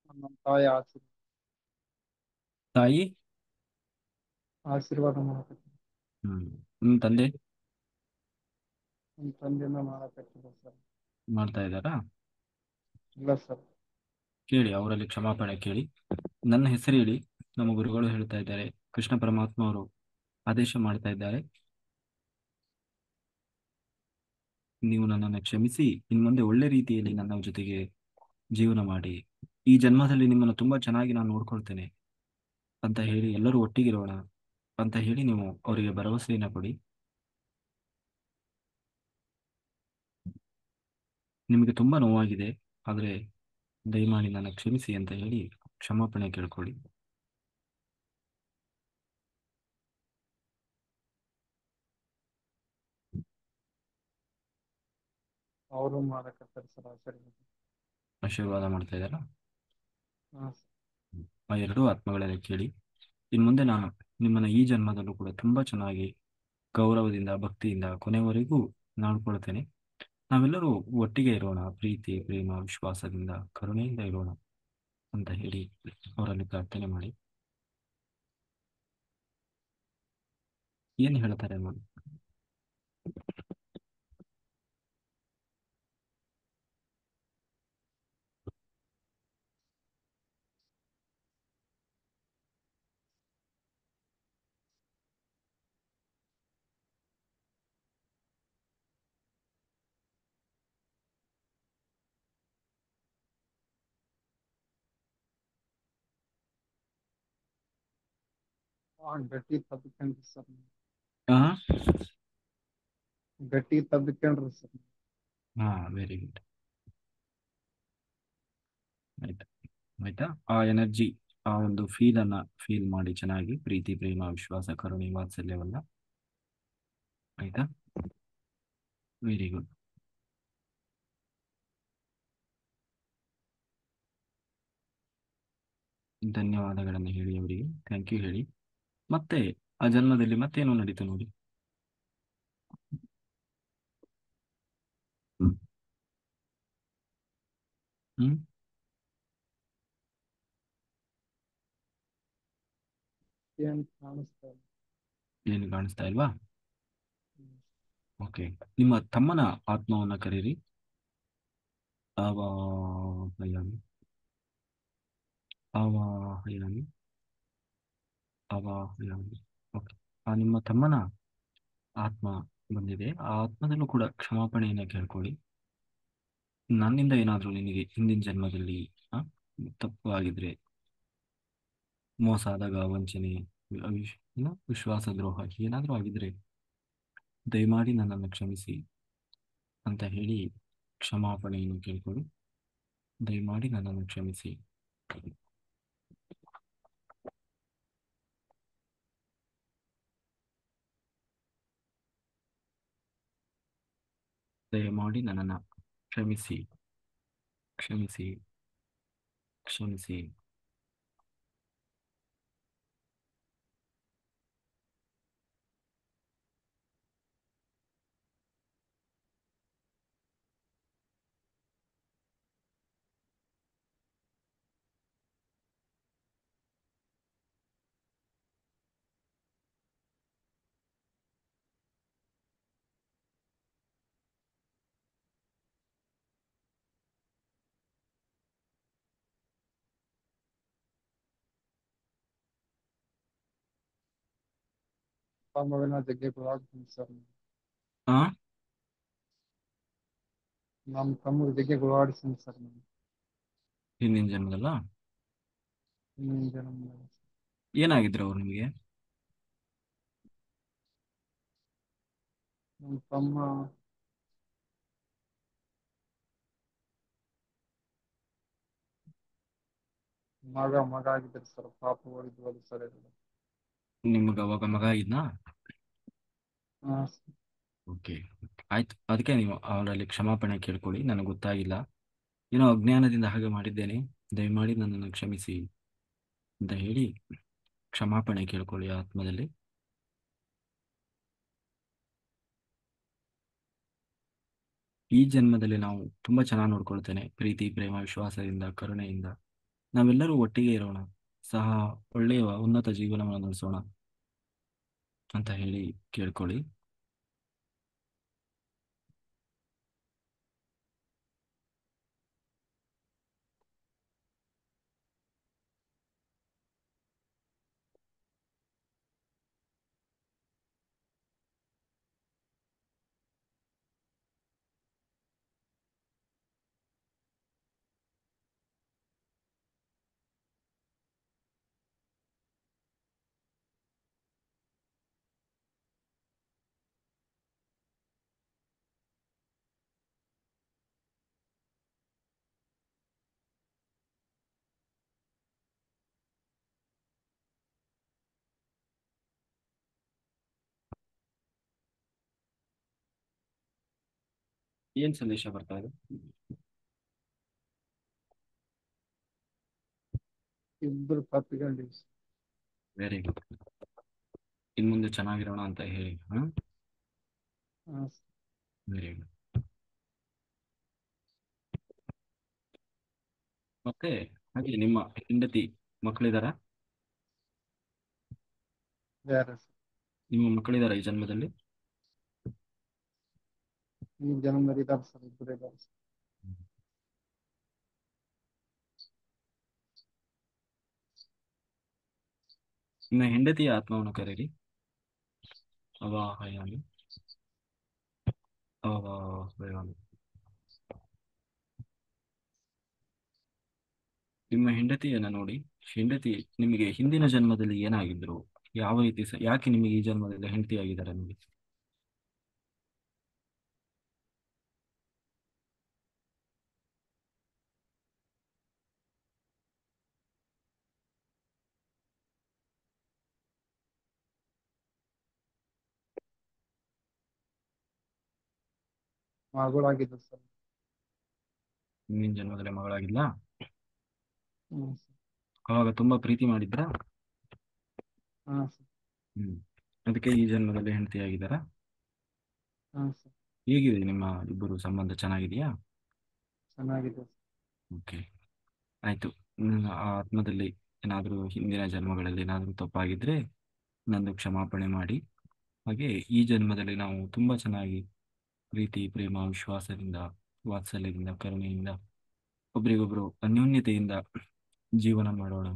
ನಮ್ಮ ತಾಯಿ ತಾಯಿ, ಆಶೀರ್ವಾದ ಮಾಡಕತ್ತೀನಿ. ನಿಮ್ಮ ತಂದೆ ನಮ್ಮ ತಂದೆಯಿಂದ ಮಾಡಕತ್ತಿಲ್ಲ ಸರ್. ಮಾಡ್ತಾ ಇದ್ದಾರಾ? ಇಲ್ಲ ಸರ್. ಕೇಳಿ, ಅವರಲ್ಲಿ ಕ್ಷಮಾಪಣೆ ಕೇಳಿ. ನನ್ನ ಹೆಸರು ಹೇಳಿ. ನಮ್ಮ ಗುರುಗಳು ಹೇಳ್ತಾ ಇದ್ದಾರೆ, ಕೃಷ್ಣ ಪರಮಾತ್ಮ ಅವರು ಆದೇಶ ಮಾಡ್ತಾ ಇದ್ದಾರೆ, ನೀವು ನನ್ನನ್ನು ಕ್ಷಮಿಸಿ ಇನ್ಮುಂದೆ ಒಳ್ಳೆ ರೀತಿಯಲ್ಲಿ ನನ್ನ ಜೊತೆಗೆ ಜೀವನ ಮಾಡಿ. ಈ ಜನ್ಮದಲ್ಲಿ ನಿಮ್ಮನ್ನು ತುಂಬಾ ಚೆನ್ನಾಗಿ ನಾನು ನೋಡ್ಕೊಳ್ತೇನೆ ಅಂತ ಹೇಳಿ ಎಲ್ಲರೂ ಒಟ್ಟಿಗಿರೋಣ ಅಂತ ಹೇಳಿ ನೀವು ಅವರಿಗೆ ಭರವಸೆಯನ್ನು ಕೊಡಿ. ನಿಮಗೆ ತುಂಬಾ ನೋವಾಗಿದೆ, ಆದರೆ ದಯಮಾಡಿ ನನ್ನ ಕ್ಷಮಿಸಿ ಅಂತ ಹೇಳಿ ಕ್ಷಮಾಪಣೆ ಕೇಳ್ಕೊಳ್ಳಿ. ಅವರು ಮಾಡಕತ್ತಾರೆ ಸರ್ ಆಶೀರ್ವಾದ. ಆಶೀರ್ವಾದ ಮಾಡ್ತಾ ಇದ್ದಾರಾ? ಹಾ ಸರ್. ಆ ಎರಡೂ ಆತ್ಮಗಳಲ್ಲಿ ಕೇಳಿ, ಇನ್ನು ಮುಂದೆ ನಾನು ನಿಮ್ಮನ್ನ ಈ ಜನ್ಮದಲ್ಲೂ ಕೂಡ ತುಂಬಾ ಚೆನ್ನಾಗಿ ಗೌರವದಿಂದ ಭಕ್ತಿಯಿಂದ ಕೊನೆವರೆಗೂ ನೋಡ್ಕೊಳ್ತೇನೆ. ನಾವೆಲ್ಲರೂ ಒಟ್ಟಿಗೆ ಇರೋಣ, ಪ್ರೀತಿ ಪ್ರೇಮ ವಿಶ್ವಾಸದಿಂದ ಕರುಣೆಯಿಂದ ಇರೋಣ ಅಂತ ಹೇಳಿ ಅವರಲ್ಲಿ ಪ್ರಾರ್ಥನೆ ಮಾಡಿ. ಏನು ಹೇಳ್ತಾರೆ ನೋಡಿ. ಗಟ್ಟಿ ತಬ್ಬಿಕೊಂಡ್ರಿ ಸರ್. ಹಾ, ಗಟ್ಟಿ ತಬ್ಬಿಕೊಂಡ್ರಿ ಸರ್. ಹಾ, ವೆರಿ ಗುಡ್. ಆಯ್ತಾ, ಆಯ್ತಾ. ಆ ಎನರ್ಜಿ, ಆ ಒಂದು ಫೀಲ್ ಅನ್ನ ಫೀಲ್ ಮಾಡಿ ಚೆನ್ನಾಗಿ, ಪ್ರೀತಿ ಪ್ರೇಮ ವಿಶ್ವಾಸ ಕರುಣೆ ವಾತ್ಸಲ್ಯವನ್ನ. ಆಯ್ತಾ, ವೆರಿ ಗುಡ್. ಧನ್ಯವಾದಗಳನ್ನು ಹೇಳಿ ಅವರಿಗೆ, ಥ್ಯಾಂಕ್ ಯು ಹೇಳಿ. ಮತ್ತೆ ಆ ಜನ್ಮದಲ್ಲಿ ಮತ್ತೇನೋ ನಡೀತು ನೋಡಿ. ಹ್ಮ್ ಹ್ಮ್ ಏನ್ ಕಾಣಿಸ್ತಾ ಇಲ್ಲ. ಏನು ಕಾಣಿಸ್ತಾ ಇಲ್ವಾ? ಹ್ಮ್. ಓಕೆ, ನಿಮ್ಮ ತಮ್ಮನ ಆತ್ಮವನ್ನ ಕರೀರಿ. ಆವಾಹಯಾಮಿ ಆವಾಹಯಾಮಿ ಆವಾಹಯಾಮಿ. ಓಕೆ, ಆ ನಿಮ್ಮ ತಮ್ಮನ ಆತ್ಮ ಬಂದಿದೆ. ಆ ಆತ್ಮದಲ್ಲೂ ಕೂಡ ಕ್ಷಮಾಪಣೆಯನ್ನ ಕೇಳ್ಕೊಳ್ಳಿ. ನನ್ನಿಂದ ಏನಾದರೂ ನಿನಗೆ ಹಿಂದಿನ ಜನ್ಮದಲ್ಲಿ ಆ, ತಪ್ಪು ಆಗಿದ್ರೆ, ಮೋಸ ಆದಾಗ, ವಂಚನೆ, ವಿಶ್ವಾಸ ದ್ರೋಹ ಏನಾದರೂ ಆಗಿದ್ರೆ ದಯಮಾಡಿ ನನ್ನನ್ನು ಕ್ಷಮಿಸಿ. ಅಂತ ಹೇಳಿ ಕ್ಷಮಾಪಣೆಯನ್ನು ಕೇಳ್ಕೊಳ್ಳಿ. ದಯಮಾಡಿ ನನ್ನನ್ನು ಕ್ಷಮಿಸಿ. ದಯಮಾಡಿ ನನ್ನನ್ನು ಕ್ಷಮಿಸಿ. ಕ್ಷಮಿಸಿ. ಕ್ಷಮಿಸಿ. ಅಪ್ಪ ಮಗನ ಜಗ್ಗೆ ಗೋಳಾಡ್ತೀನಿ ಸರ್. ಆ ನಮ್ಮ ತಮ್ಮ ಜಗ್ಗೆ ಗೋಳಾಡಿಸ್ತೀನಿ ಸರ್ ನಾನು. ಹಿಂದಿನ ಜನ್ಮದಲ್ಲ? ಹಿಂದಿನ ಜನ್ಮದಾಗ ಏನಾಗಿದ್ರು ಅವ್ರು ನಿಮಗೆ? ನಮ್ಮ ತಮ್ಮ ಮಗ ಆಗಿದ್ರು ಸರ್. ಪಾಪ ಹೊಡಿದ್ವಲ್ಲ ಸರ್ ಎಲ್ಲ. ನಿಮ್ಗೆ ಅವಾಗ ಮಗ ಇದ್ನಾ? ಹಾ ಓಕೆ. ಆಯ್ತು, ಅದಕ್ಕೆ ನೀವು ಅವರಲ್ಲಿ ಕ್ಷಮಾಪಣೆ ಕೇಳ್ಕೊಳ್ಳಿ. ನನಗೆ ಗೊತ್ತಾಗಿಲ್ಲ, ಏನೋ ಅಜ್ಞಾನದಿಂದ ಹಾಗೆ ಮಾಡಿದ್ದೇನೆ, ದಯಮಾಡಿ ನನ್ನನ್ನು ಕ್ಷಮಿಸಿ ಅಂತ ಹೇಳಿ ಕ್ಷಮಾಪಣೆ ಕೇಳ್ಕೊಳ್ಳಿ ಆತ್ಮದಲ್ಲಿ. ಈ ಜನ್ಮದಲ್ಲಿ ನಾವು ತುಂಬ ಚೆನ್ನಾಗಿ ನೋಡ್ಕೊಳ್ತೇನೆ, ಪ್ರೀತಿ ಪ್ರೇಮ ವಿಶ್ವಾಸದಿಂದ ಕರುಣೆಯಿಂದ ನಾವೆಲ್ಲರೂ ಒಟ್ಟಿಗೆ ಇರೋಣ, ಸಹ ಒಳ್ಳೆಯ ಉನ್ನತ ಜೀವನವನ್ನು ನಡೆಸೋಣ ಅಂತ ಹೇಳಿ ಕೇಳ್ಕೊಳ್ಳಿ. ಏನ್ ಸಂದೇಶ ಬರ್ತಾ ಇದೆ? ಇಬ್ಬರು ತಪ್ಪಿಕೊಂಡಿವಿ. Very good. ಇನ್ ಮುಂದೆ ಚೆನ್ನಾಗಿರೋಣ ಅಂತ ಹೇಳಿ. ಹಾ ವೆರಿ ಗುಡ್. ಮತ್ತೆ ಹಾಗೆ ನಿಮ್ಮ ಹೆಂಡತಿ ಮಕ್ಕಳಿದಾರ? ಯಾರು ನಿಮ್ಮ ಮಕ್ಕಳಿದಾರ ಈ ಜನ್ಮದಲ್ಲಿ? ಈ ಜನ್ಮದಲ್ಲಿ ಇದ್ದಾರೆ ಸರ್, ಇಬ್ಬರು ಇದ್ದಾರೆ ಸರ್. ನಿಮ್ಮ ಹೆಂಡತಿಯ ಆತ್ಮವನ್ನು ಕರೆಯಿರಿ. ಅವಾಹಯಾಮಿ ಅವಾಹಯಾಮಿ. ನಿಮ್ಮ ಹೆಂಡತಿಯನ್ನ ನೋಡಿ. ಹೆಂಡತಿ ನಿಮಗೆ ಹಿಂದಿನ ಜನ್ಮದಲ್ಲಿ ಏನಾಗಿದ್ರು, ಯಾವ ರೀತಿ ಯಾಕೆ ನಿಮಗೆ ಈ ಜನ್ಮದಲ್ಲಿ ಹೆಂಡತಿ ಆಗಿದ್ದಾರೆ ನಿಮಗೆ? ಮಗಳಾಗಿದ್ದು ಸರ್. ಹಿಂದಿನ ಜನ್ಮದಲ್ಲಿ ಮಗಳಾಗಿಲ್ಲ? ಹ್ಮ್ ಅವಾಗ ತುಂಬಾ ಪ್ರೀತಿ ಮಾಡಿದ್ರಾ? ಹಾ ಸರ್. ಹ್ಮ್. ಅದಕ್ಕೆ ಈ ಜನ್ಮದಲ್ಲಿ ಹೆಂಡತಿ ಆಗಿದ್ದಾರಾ? ಹಾ ಸರ್. ಹೇಗಿದೆ ನಿಮ್ಮ ಇಬ್ಬರು ಸಂಬಂಧ, ಚೆನ್ನಾಗಿದೆಯಾ? ಚೆನ್ನಾಗಿದೆ ಸರ್. ಓಕೆ. ಆಯ್ತು. ಆ ಆತ್ಮದಲ್ಲಿ ಏನಾದರೂ ಹಿಂದಿನ ಜನ್ಮಗಳಲ್ಲಿ ಏನಾದರೂ ತಪ್ಪಾಗಿದ್ರೆ ನಂದು ಕ್ಷಮಾಪಣೆ ಮಾಡಿ. ಹಾಗೆ ಈ ಜನ್ಮದಲ್ಲಿ ನಾವು ತುಂಬಾ ಚೆನ್ನಾಗಿ ಪ್ರೀತಿ ಪ್ರೇಮ ವಿಶ್ವಾಸದಿಂದ ವಾತ್ಸಲ್ಯದಿಂದ ಕರುಣೆಯಿಂದ ಒಬ್ರಿಗೊಬ್ರು ಅನ್ಯೋನ್ಯತೆಯಿಂದ ಜೀವನ ಮಾಡೋಣ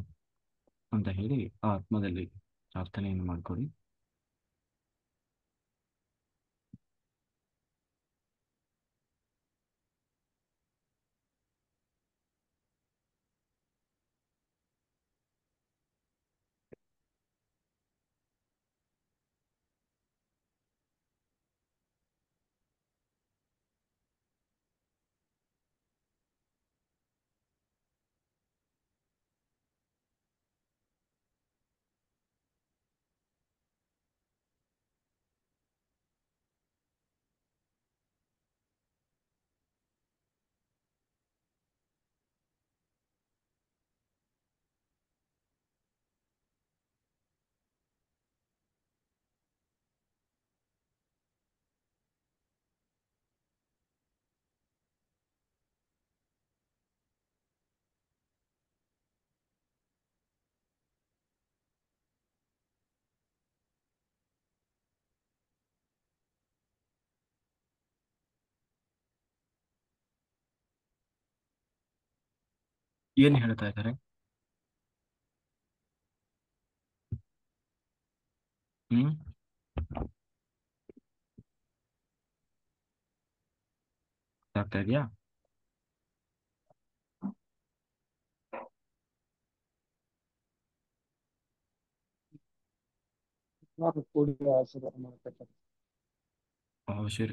ಅಂತ ಹೇಳಿ ಆ ಆತ್ಮದಲ್ಲಿ ಪ್ರಾರ್ಥನೆಯನ್ನು ಮಾಡ್ಕೊಳ್ಳಿ. ಏನ್ ಹೇಳ್ತಾ ಇದ್ದಾರೆ? ಹ್ಮ್. ಆಗ್ತಾ ಇದೆಯಾ? ಎಲ್ಲರೂ ಕೂಡಿ ಆಶೀರ್ವಾದ ಮಾಡಕತ್ತಾರೆ.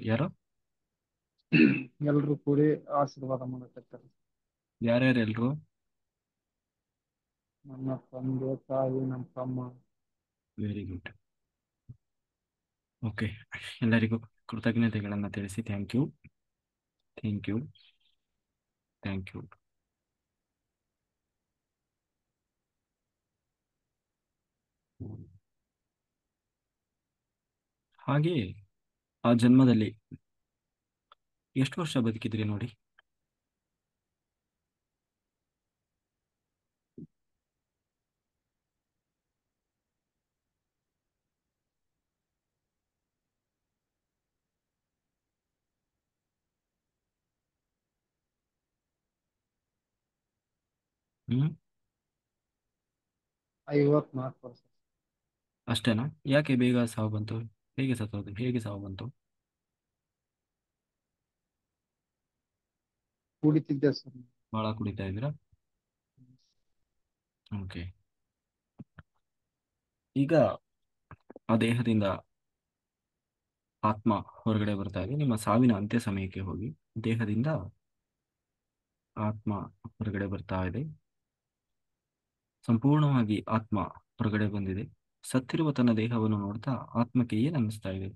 ಯಾರು? ಎಲ್ರು ಕೂಡಿ ಆಶೀರ್ವಾದ ಮಾಡಕತ್ತಾರೆ. ಯಾರ್ಯಾರು ಎಲ್ರು? ನನ್ನ ತಂದೆ ತಾಯಿ ನಮ್ಮ ತಮ್ಮ. Very good. ಓಕೆ. ಎಲ್ಲರಿಗೂ ಕೃತಜ್ಞತೆಗಳನ್ನು ತಿಳಿಸಿ. Thank you, thank you, thank you. ಹಾಗೆ ಆ ಜನ್ಮದಲ್ಲಿ ಎಷ್ಟು ವರ್ಷ ಬದುಕಿದ್ರಿ ನೋಡಿ. ಹ್ಮ್. 54 ವರ್ಷ. ಅಷ್ಟೇನಾ? ಯಾಕೆ ಬೇಗ ಸಾವು ಬಂತು? ಹೇಗೆ ಸತ್ತೋದು? ಹೇಗೆ ಸಾವು ಬಂತು? ಕುಡಿತಿದ್ದೆ ಸರ್. ಬಹಳ ಕುಡಿತಾ ಇದ್ದೀರಾ? ಓಕೆ. ಈಗ ಆ ದೇಹದಿಂದ ಆತ್ಮ ಹೊರಗಡೆ ಬರ್ತಾ ಇದೆ. ನಿಮ್ಮ ಸಾವಿನ ಅಂತ್ಯ ಸಮಯಕ್ಕೆ ಹೋಗಿ ದೇಹದಿಂದ ಆತ್ಮ ಹೊರಗಡೆ ಬರ್ತಾ ಇದೆ. ಸಂಪೂರ್ಣವಾಗಿ ಆತ್ಮ ಹೊರಗಡೆ ಬಂದಿದೆ. ಸತ್ತಿರುವ ತನ್ನ ದೇಹವನ್ನು ನೋಡ್ತಾ ಆತ್ಮಕ್ಕೆ ಏನ್ ಅನ್ನಿಸ್ತಾ ಇದೆ?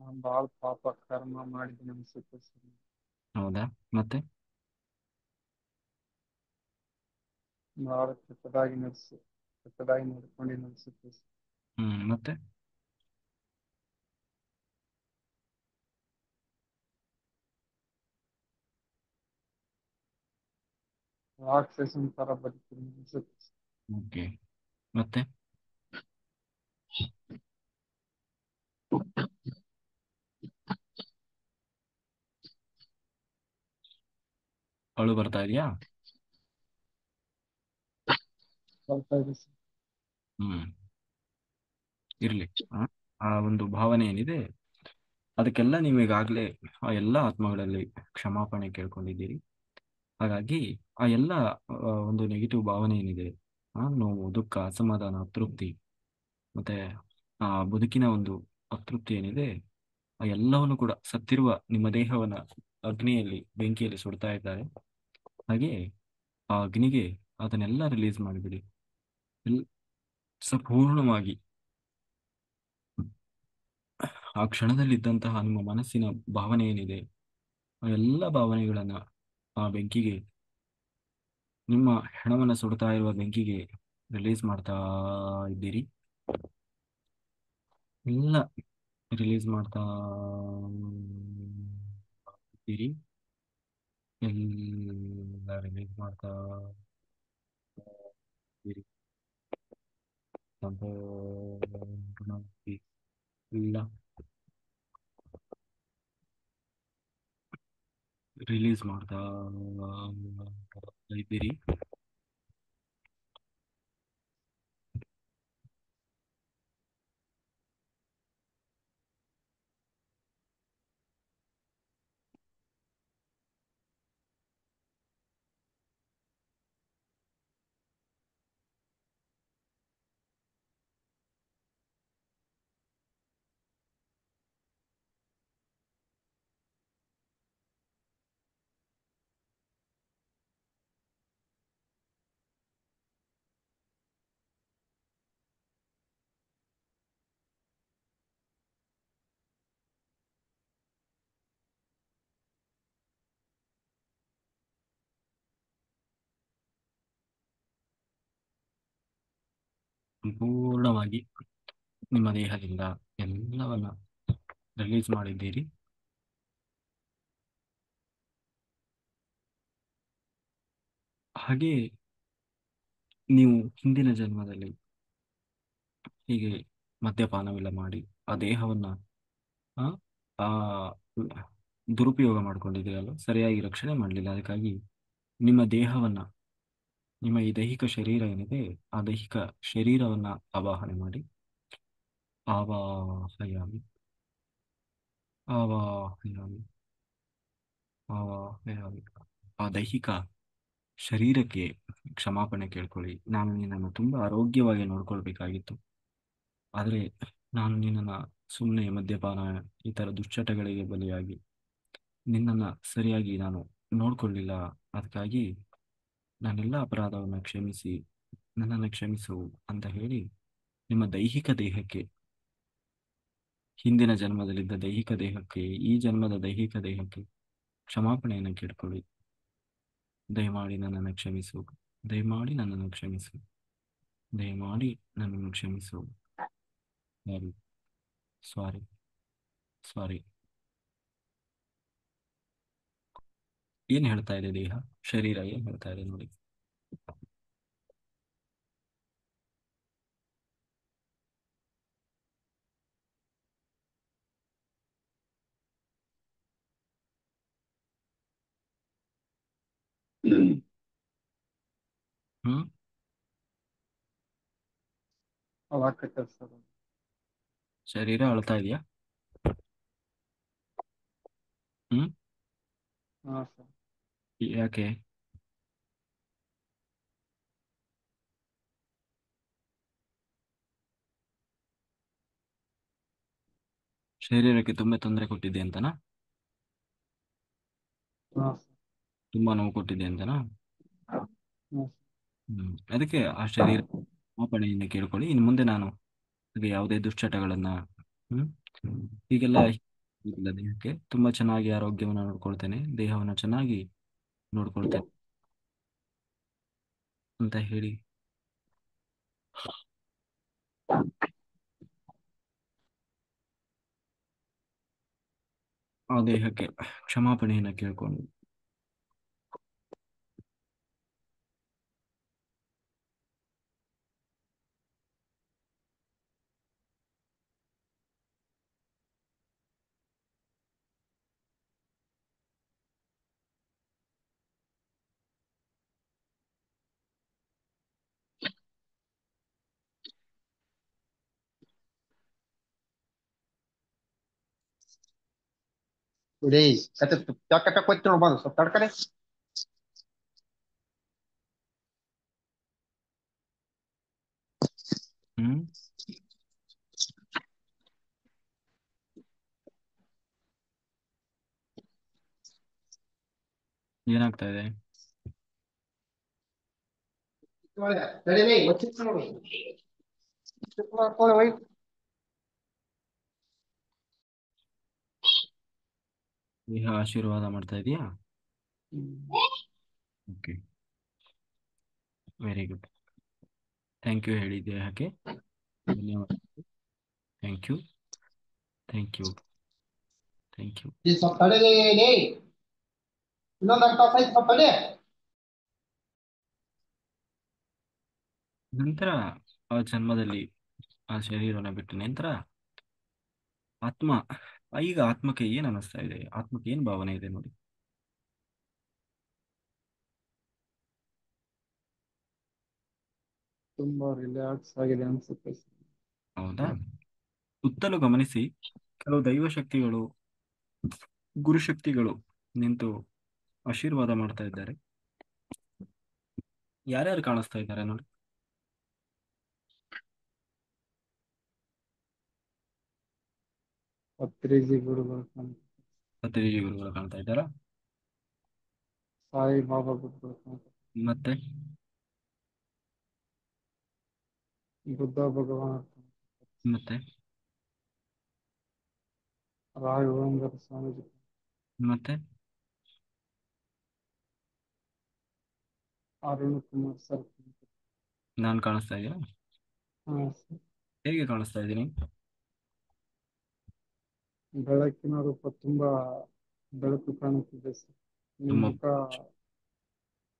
ನಾನು ಬಾಳ ಪಾಪ ಕರ್ಮ ಮಾಡಿದ್ದೀನಿ ಅನ್ಸುತ್ತೆ ಸರ್. ಹೌದಾ? ಮತ್ತೆ ಬಾಳ ಕೆಟ್ಟದಾಗಿ ನಡ್ಕೊಂಡಿದ್ದೀನಿ ಅನ್ಸುತ್ತೆ ಸರ್. ಮತ್ತೆ ರಾಕ್ಷಸನ್ ತರ ಬದುಕಿದ್ದೀನಿ ಅನ್ಸುತ್ತೆ ಸರ್. ಓಕೆ. ಮತ್ತೆ ಅಳು ಬರ್ತಾ ಇದೆಯಾ? ಬರ್ತಾ ಇದೆ ಸರ್. ಹ್ಮ್. ಇರ್ಲಿ. ಆ ಆ ಒಂದು ಭಾವನೆ ಏನಿದೆ ಅದಕ್ಕೆಲ್ಲ ನೀವು ಈಗಾಗಲೇ ಆ ಎಲ್ಲ ಆತ್ಮಗಳಲ್ಲಿ ಕ್ಷಮಾಪಣೆ ಕೇಳ್ಕೊಂಡಿದ್ದೀರಿ. ಹಾಗಾಗಿ ಆ ಎಲ್ಲ ಒಂದು ನೆಗೆಟಿವ್ ಭಾವನೆ ಏನಿದೆ, ನೋವು, ದುಃಖ, ಅಸಮಾಧಾನ, ಅತೃಪ್ತಿ, ಮತ್ತೆ ಆ ಬದುಕಿನ ಒಂದು ಅತೃಪ್ತಿ ಏನಿದೆ, ಆ ಎಲ್ಲವನ್ನು ಕೂಡ ಸತ್ತಿರುವ ನಿಮ್ಮ ದೇಹವನ್ನ ಅಗ್ನಿಯಲ್ಲಿ, ಬೆಂಕಿಯಲ್ಲಿ ಸುಡ್ತಾ ಇದ್ದಾರೆ. ಹಾಗೆ ಆ ಅಗ್ನಿಗೆ ಅದನ್ನೆಲ್ಲ ರಿಲೀಸ್ ಮಾಡಿಬಿಡಿ. ಎಲ್ ಸಂಪೂರ್ಣವಾಗಿ ಆ ಕ್ಷಣದಲ್ಲಿದ್ದಂತಹ ನಿಮ್ಮ ಮನಸ್ಸಿನ ಭಾವನೆ ಏನಿದೆ ಆ ಎಲ್ಲ ಭಾವನೆಗಳನ್ನ ಆ ಬೆಂಕಿಗೆ, ನಿಮ್ಮ ಹೆಣವನ್ನು ಸುಡ್ತಾ ಇರುವ ಬೆಂಕಿಗೆ ರಿಲೀಸ್ ಮಾಡ್ತಾ ಇದ್ದೀರಿ. ಎಲ್ಲ ರಿಲೀಸ್ ಮಾಡ್ತಾ ಇದ್ದೀರಿ. ಎಲ್ಲ ರಿಲೀಸ್ ಮಾಡ್ತಾ ಇದ್ದೀರಿ. ಸಂಪೂರ್ಣವಾಗಿ ಎಲ್ಲ ರಿಲೀಸ್ ಮಾಡ್ತಾ ಇದ್ದೀರಿ. ಸಂಪೂರ್ಣವಾಗಿ ನಿಮ್ಮ ದೇಹದಿಂದ ಎಲ್ಲವನ್ನ ರಿಲೀಸ್ ಮಾಡಿದ್ದೀರಿ. ಹಾಗೆ ನೀವು ಹಿಂದಿನ ಜನ್ಮದಲ್ಲಿ ಹೀಗೆ ಮದ್ಯಪಾನವೆಲ್ಲ ಮಾಡಿ ಆ ದೇಹವನ್ನ ಆ, ಆ ದುರುಪಯೋಗ ಮಾಡ್ಕೊಂಡಿದ್ದೀರಲ್ಲ, ಸರಿಯಾಗಿ ರಕ್ಷಣೆ ಮಾಡಲಿಲ್ಲ. ಅದಕ್ಕಾಗಿ ನಿಮ್ಮ ದೇಹವನ್ನ, ನಿಮ್ಮ ಈ ದೈಹಿಕ ಶರೀರ ಏನಿದೆ, ಆ ದೈಹಿಕ ಶರೀರವನ್ನ ಆವಾಹನೆ ಮಾಡಿ, ಆವಾಹಯಾಮಿ, ಆವಾಹಯಾಮಿ, ಆವಾಹಯಾಮಿ. ಆ ದೈಹಿಕ ಶರೀರಕ್ಕೆ ಕ್ಷಮಾಪಣೆ ಕೇಳ್ಕೊಳ್ಳಿ. ನಾನು ನಿನ್ನನ್ನು ತುಂಬಾ ಆರೋಗ್ಯವಾಗಿ ನೋಡ್ಕೊಳ್ಬೇಕಾಗಿತ್ತು, ಆದರೆ ನಾನು ನಿನ್ನನ್ನು ಸುಮ್ಮನೆ ಮದ್ಯಪಾನ ಈ ಥರ ದುಶ್ಚಟಗಳಿಗೆ ಬಲಿಯಾಗಿ ನಿನ್ನನ್ನು ಸರಿಯಾಗಿ ನಾನು ನೋಡ್ಕೊಳ್ಳಿಲ್ಲ. ಅದಕ್ಕಾಗಿ ನಾನೆಲ್ಲ ಅಪರಾಧವನ್ನು ಕ್ಷಮಿಸಿ ನನ್ನನ್ನು ಕ್ಷಮಿಸು ಅಂತ ಹೇಳಿ ನಿಮ್ಮ ದೈಹಿಕ ದೇಹಕ್ಕೆ, ಹಿಂದಿನ ಜನ್ಮದಲ್ಲಿದ್ದ ದೈಹಿಕ ದೇಹಕ್ಕೆ, ಈ ಜನ್ಮದ ದೈಹಿಕ ದೇಹಕ್ಕೆ ಕ್ಷಮಾಪಣೆಯನ್ನು ಕೇಳ್ಕೊಳ್ಳಿ. ದಯಮಾಡಿ ನನ್ನನ್ನು ಕ್ಷಮಿಸು, ದಯಮಾಡಿ ನನ್ನನ್ನು ಕ್ಷಮಿಸು, ದಯಮಾಡಿ ನನ್ನನ್ನು ಕ್ಷಮಿಸು. ಸಾರಿ, ಸಾರಿ, ಸಾರಿ. ಏನ್ ಹೇಳ್ತಾ ಇದೆ ದೇಹ, ಶರೀರ ಏನ್ ಹೇಳ್ತಾ ಇದೆ ನೋಡಿ. ಹ್ಮ್ ಅವಾಕತ್ತೆ ಸರ್. ಶರೀರ ಅಳ್ತಾ ಇದೆಯಾ? ಹ್ಮ್ ಹಾ ಸರ್. ಯಾಕೆ? ಶರೀರಕ್ಕೆ ತುಂಬಾ ತೊಂದರೆ ಕೊಟ್ಟಿದೆ ಅಂತನಾ? ಹಾ ಸರ್. ತುಂಬಾ ನೋವು ಕೊಟ್ಟಿದೆ ಅಂತನಾ? ಹಾ ಸರ್. ಅದಕ್ಕೆ ಆ ಶರೀರ ಕ್ಷಮಾಪಣೆಯಿಂದ ಕೇಳ್ಕೊಳ್ಳಿ. ಇನ್ನು ಮುಂದೆ ನಾನು ಹಾಗೆ ಯಾವುದೇ ದುಶ್ಚಟಗಳನ್ನ, ಹ್ಮ್ ಹೀಗೆಲ್ಲ ಇಲ್ಲ, ದೇಹಕ್ಕೆ ತುಂಬಾ ಚೆನ್ನಾಗಿ ಆರೋಗ್ಯವನ್ನು ನೋಡ್ಕೊಳ್ತೇನೆ, ದೇಹವನ್ನು ಚೆನ್ನಾಗಿ ನೋಡ್ಕೊಳ್ತೇನೆ ಅಂತ ಹೇಳಿ ಆ ದೇಹಕ್ಕೆ ಕ್ಷಮಾಪಣೆಯನ್ನು ಕೇಳ್ಕೊಂಡು Udah, kata kata kau itu nomor satu kan? ಹ್ಮ್ ಏನಾಗ್ತಾ ಇದೆ? Dari ni, macam mana ni? Kau ni, ದೇಹ ಆಶೀರ್ವಾದ ಮಾಡ್ತಾ ಇದೆಯಾ? Okay, very good. Thank you ಹೇಳಿ ದೇಹಕ್ಕೆ. ಧನ್ಯವಾದ. Thank you, thank you, thank you. di sokale ni, ಇನ್ನೊಂದು ಅರ್ಥ ಆಯ್ತು ಸೊಪ್ಪಲ್ಲಿ. ನಂತರ ಆ ಜನ್ಮದಲ್ಲಿ ಆ ಶರೀರವನ್ನು ಬಿಟ್ಟ ನಂತರ ಆತ್ಮ, ಈಗ ಆತ್ಮಕ್ಕೆ ಏನ್ ಅನಿಸ್ತಾ ಇದೆ, ಆತ್ಮಕ್ಕೆ ಏನ್ ಭಾವನೆ ಇದೆ ನೋಡಿ. ತುಂಬಾ ರಿಲ್ಯಾಕ್ಸ್ ಆಗಿದೆ ಅನ್ಸುತ್ತೆ. ಹೌದಾ? ಸುತ್ತಲೂ ಗಮನಿಸಿ, ಕೆಲವು ದೈವ ಶಕ್ತಿಗಳು, ಗುರುಶಕ್ತಿಗಳು ನಿಂತು ಆಶೀರ್ವಾದ ಮಾಡ್ತಾ ಇದ್ದಾರೆ. ಯಾರ್ಯಾರು ಕಾಣಿಸ್ತಾ ಇದ್ದಾರೆ ನೋಡಿ. ಪತ್ರಿಜಿ ಗುರುಗಳು ಪತ್ರಿಜಿ ಗುರುಗಳು ಕಾಣ್ತಾ ಇದ್ದಾರಾ? ಸಾಯಿ ಬಾಬಾ ಗುರುಗಳು ಮತ್ತೆ ಬುದ್ಧ ಭಗವಾನ್ ಮತ್ತೆ ರಾಘವೇಂದ್ರ ಸ್ವಾಮೀಜಿ ಮತ್ತೆ ಅರುಣ್ ಕುಮಾರ್ ಸರ್. ನಾನು ಕಾಣಿಸ್ತಾ ಇದೆಯಾ? ಹಾ ಸರ್. ಹೇಗೆ ಕಾಣಿಸ್ತಾ ಇದ್ದೀನಿ? ಬೆಳಕಿನ ರೂಪ ತುಂಬಾ ಬೆಳಕು ಕಾಣುತ್ತಿದೆ ಸರ್. ನಿಮ್ಮ ತುಂಬ ಮುಖ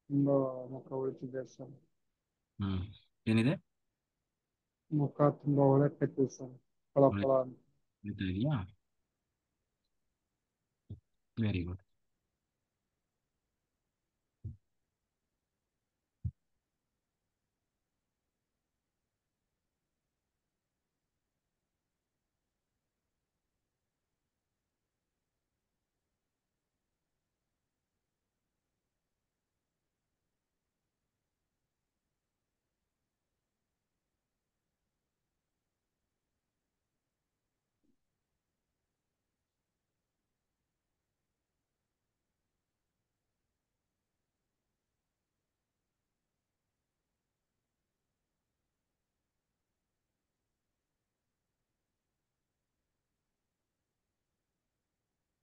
ತುಂಬಾ ಮುಖ ಉಳಿತಿದೆ ಸರ್. ಹ್ಮ್ ಏನಿದೆ? ಮುಖ ತುಂಬಾ ಹೊಳಕತ್ತಿದೆ ಸರ್. ಫಳ ಫಳ ಅಂತ. ಹೊಳಿತಾ ಇದೆಯಾ? Very good.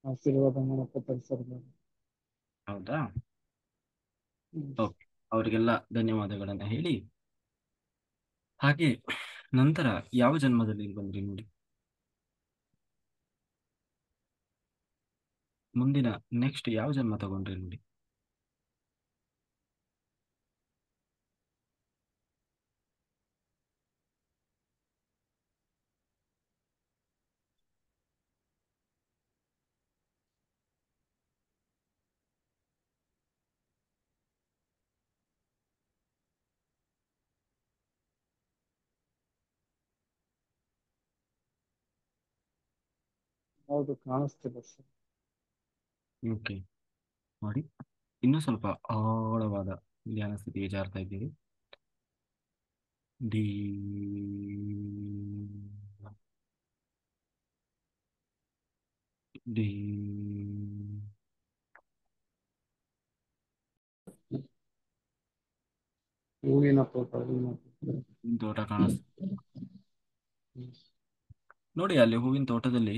ಆಶೀರ್ವಾದ ಮಾಡಕತ್ತಾರೆ ಸರ್. ಹೌದಾ. ಓಕೆ. ಅವರಿಗೆಲ್ಲ ಧನ್ಯವಾದಗಳನ್ನ ಹೇಳಿ, ಹಾಗೆ ನಂತರ ಯಾವ ಜನ್ಮದಲ್ಲಿ ಬಂದ್ರಿ ನೋಡಿ. ಮುಂದಿನ ನೆಕ್ಸ್ಟ್ ಯಾವ ಜನ್ಮ ತಗೊಂಡ್ರಿ ನೋಡಿ. ಹೌದು, ಕಾಣಿಸ್ತಿದೆ ಸರ್. ಓಕೆ. ನೋಡಿ, ಇನ್ನೂ ಸ್ವಲ್ಪ ಆಳವಾದ ಧ್ಯಾನ ಸ್ಥಿತಿಗೆ ಜಾರ್ತಾ ಇದ್ದೀರಿ. ಡಿ ಡಿ ಹೂವಿನ ತೋಟ, ಹೂವಿನ ತೋಟ ಕಾಣಿಸ್ ನೋಡಿ. ಅಲ್ಲಿ ಹೂವಿನ ತೋಟದಲ್ಲಿ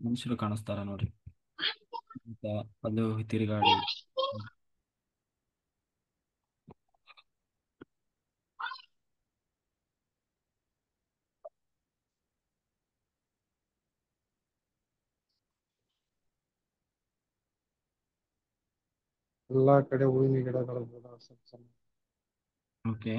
ಮನುಷ್ಯರು ಕಾಣಿಸ್ತಾರ ನೋಡಿ. ಅಂತ ಅದು ತಿರುಗಾಡಿ. ಎಲ್ಲಾ ಕಡೆ ಹೂವಿನ ಗಿಡಗಳು ಇದಾವೆ ಸರ್, ಚೆನ್ನಾಗಿ. ಓಕೆ.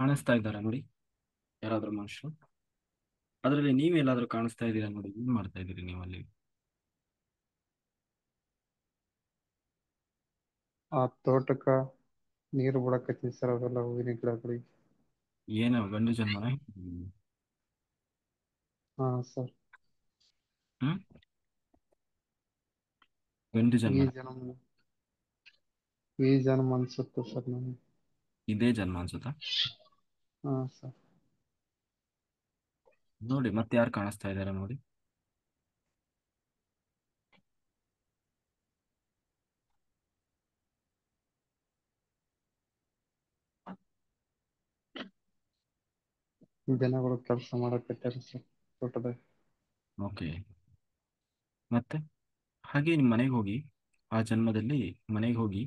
ಕಾಣಿಸ್ತಾ ಇದ್ದಾರಾ ನೋಡಿ ಯಾರಾದ್ರೂ ಮನುಷ್ಯರು? ಅದರಲ್ಲಿ ನೀವೆಲ್ಲಾದ್ರೂ ಕಾಣಿಸ್ತಾ ಇದ್ದೀರಾ ನೋಡಿ? ಏನ್ ಮಾಡ್ತಾ ಇದ್ದೀರಿ ನೀವು ಅಲ್ಲಿ? ಆ ತೋಟಕ್ಕ ನೀರು ಬಿಡಕತ್ತೀವಿ ಸರ್, ಅವೆಲ್ಲ ಹೂವಿನ ಗಿಡಗಳಿಗೆ. ಏನೋ ಗಂಡು ಜನ್ಮನ? ಹಾ ಸರ್. ಹ್ಮ್. ಗಂಡು ಈ ಜನ್ಮನ? ಜನ್ಮ ಈ ಜನ್ಮ ಅನ್ಸುತ್ತೆ ಸರ್ ನನಗೆ. ಇದೇ ಜನ್ಮ ಅನ್ಸುತ್ತಾ? ಹಾ ಸರ್. ನೋಡಿ ಮತ್ತೆ ಯಾರು ಕಾಣಿಸ್ತಾ ಇದಾರೆ ನೋಡಿ. ಜನಗಳು ಕೆಲಸ ಮಾಡಕತ್ತಾರೆ ಸರ್ ತೋಟದಾಗ. ಓಕೆ. ಮತ್ತೆ ಹಾಗೆ ನಿಮ್ಮ ಮನೆಗೆ ಹೋಗಿ, ಆ ಜನ್ಮದಲ್ಲಿ ಮನೆಗೆ ಹೋಗಿ,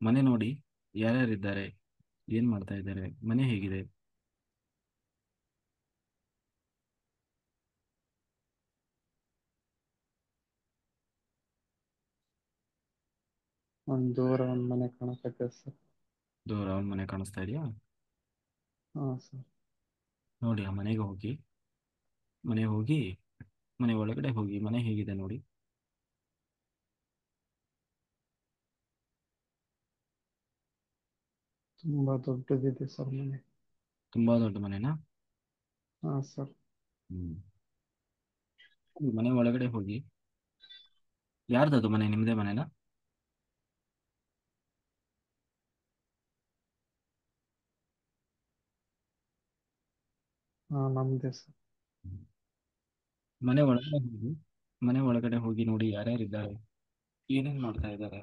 ಮನೆ ನೋಡಿ ಯಾರ್ಯಾರಿದ್ದಾರೆ, ಏನ್ ಮಾಡ್ತಾ ಇದ್ದಾರೆ, ಮನೆ ಹೇಗಿದೆ. ಒಂದ್ ದೂರ ಒಂದ್ ಮನೆ ಕಾಣಕತ್ತೆ ಸರ್. ದೂರ ಅವನ ಮನೆ ಕಾಣಿಸ್ತಾ ಇದೆಯಾ? ಹಾ ಸರ್. ನೋಡಿ ಆ ಮನೆಗೆ ಹೋಗಿ, ಮನೆ ಹೋಗಿ, ಮನೆ ಒಳಗಡೆ ಹೋಗಿ, ಮನೆ ಹೇಗಿದೆ ನೋಡಿ. ತುಂಬಾ ದೊಡ್ಡದಿದೆ ಸರ್ ಮನೆ. ತುಂಬಾ ದೊಡ್ಡ ಮನೆನಾ? ಹಾ ಸರ್. ಹ್ಮ್. ಮನೆ ಒಳಗಡೆ ಹೋಗಿ, ಯಾರ್ದದು ಮನೆ? ನಿಮ್ದೇ ಮನೆನಾ? ಹಾ ನಮ್ದೇ ಸರ್. ಮನೆ ಒಳಗಡೆ ಹೋಗಿ, ಮನೆ ಒಳಗಡೆ ಹೋಗಿ ನೋಡಿ ಯಾರ್ಯಾರಿದ್ದಾರೆ, ಏನೇನ್ ಮಾಡ್ತಾ ಇದ್ದಾರೆ.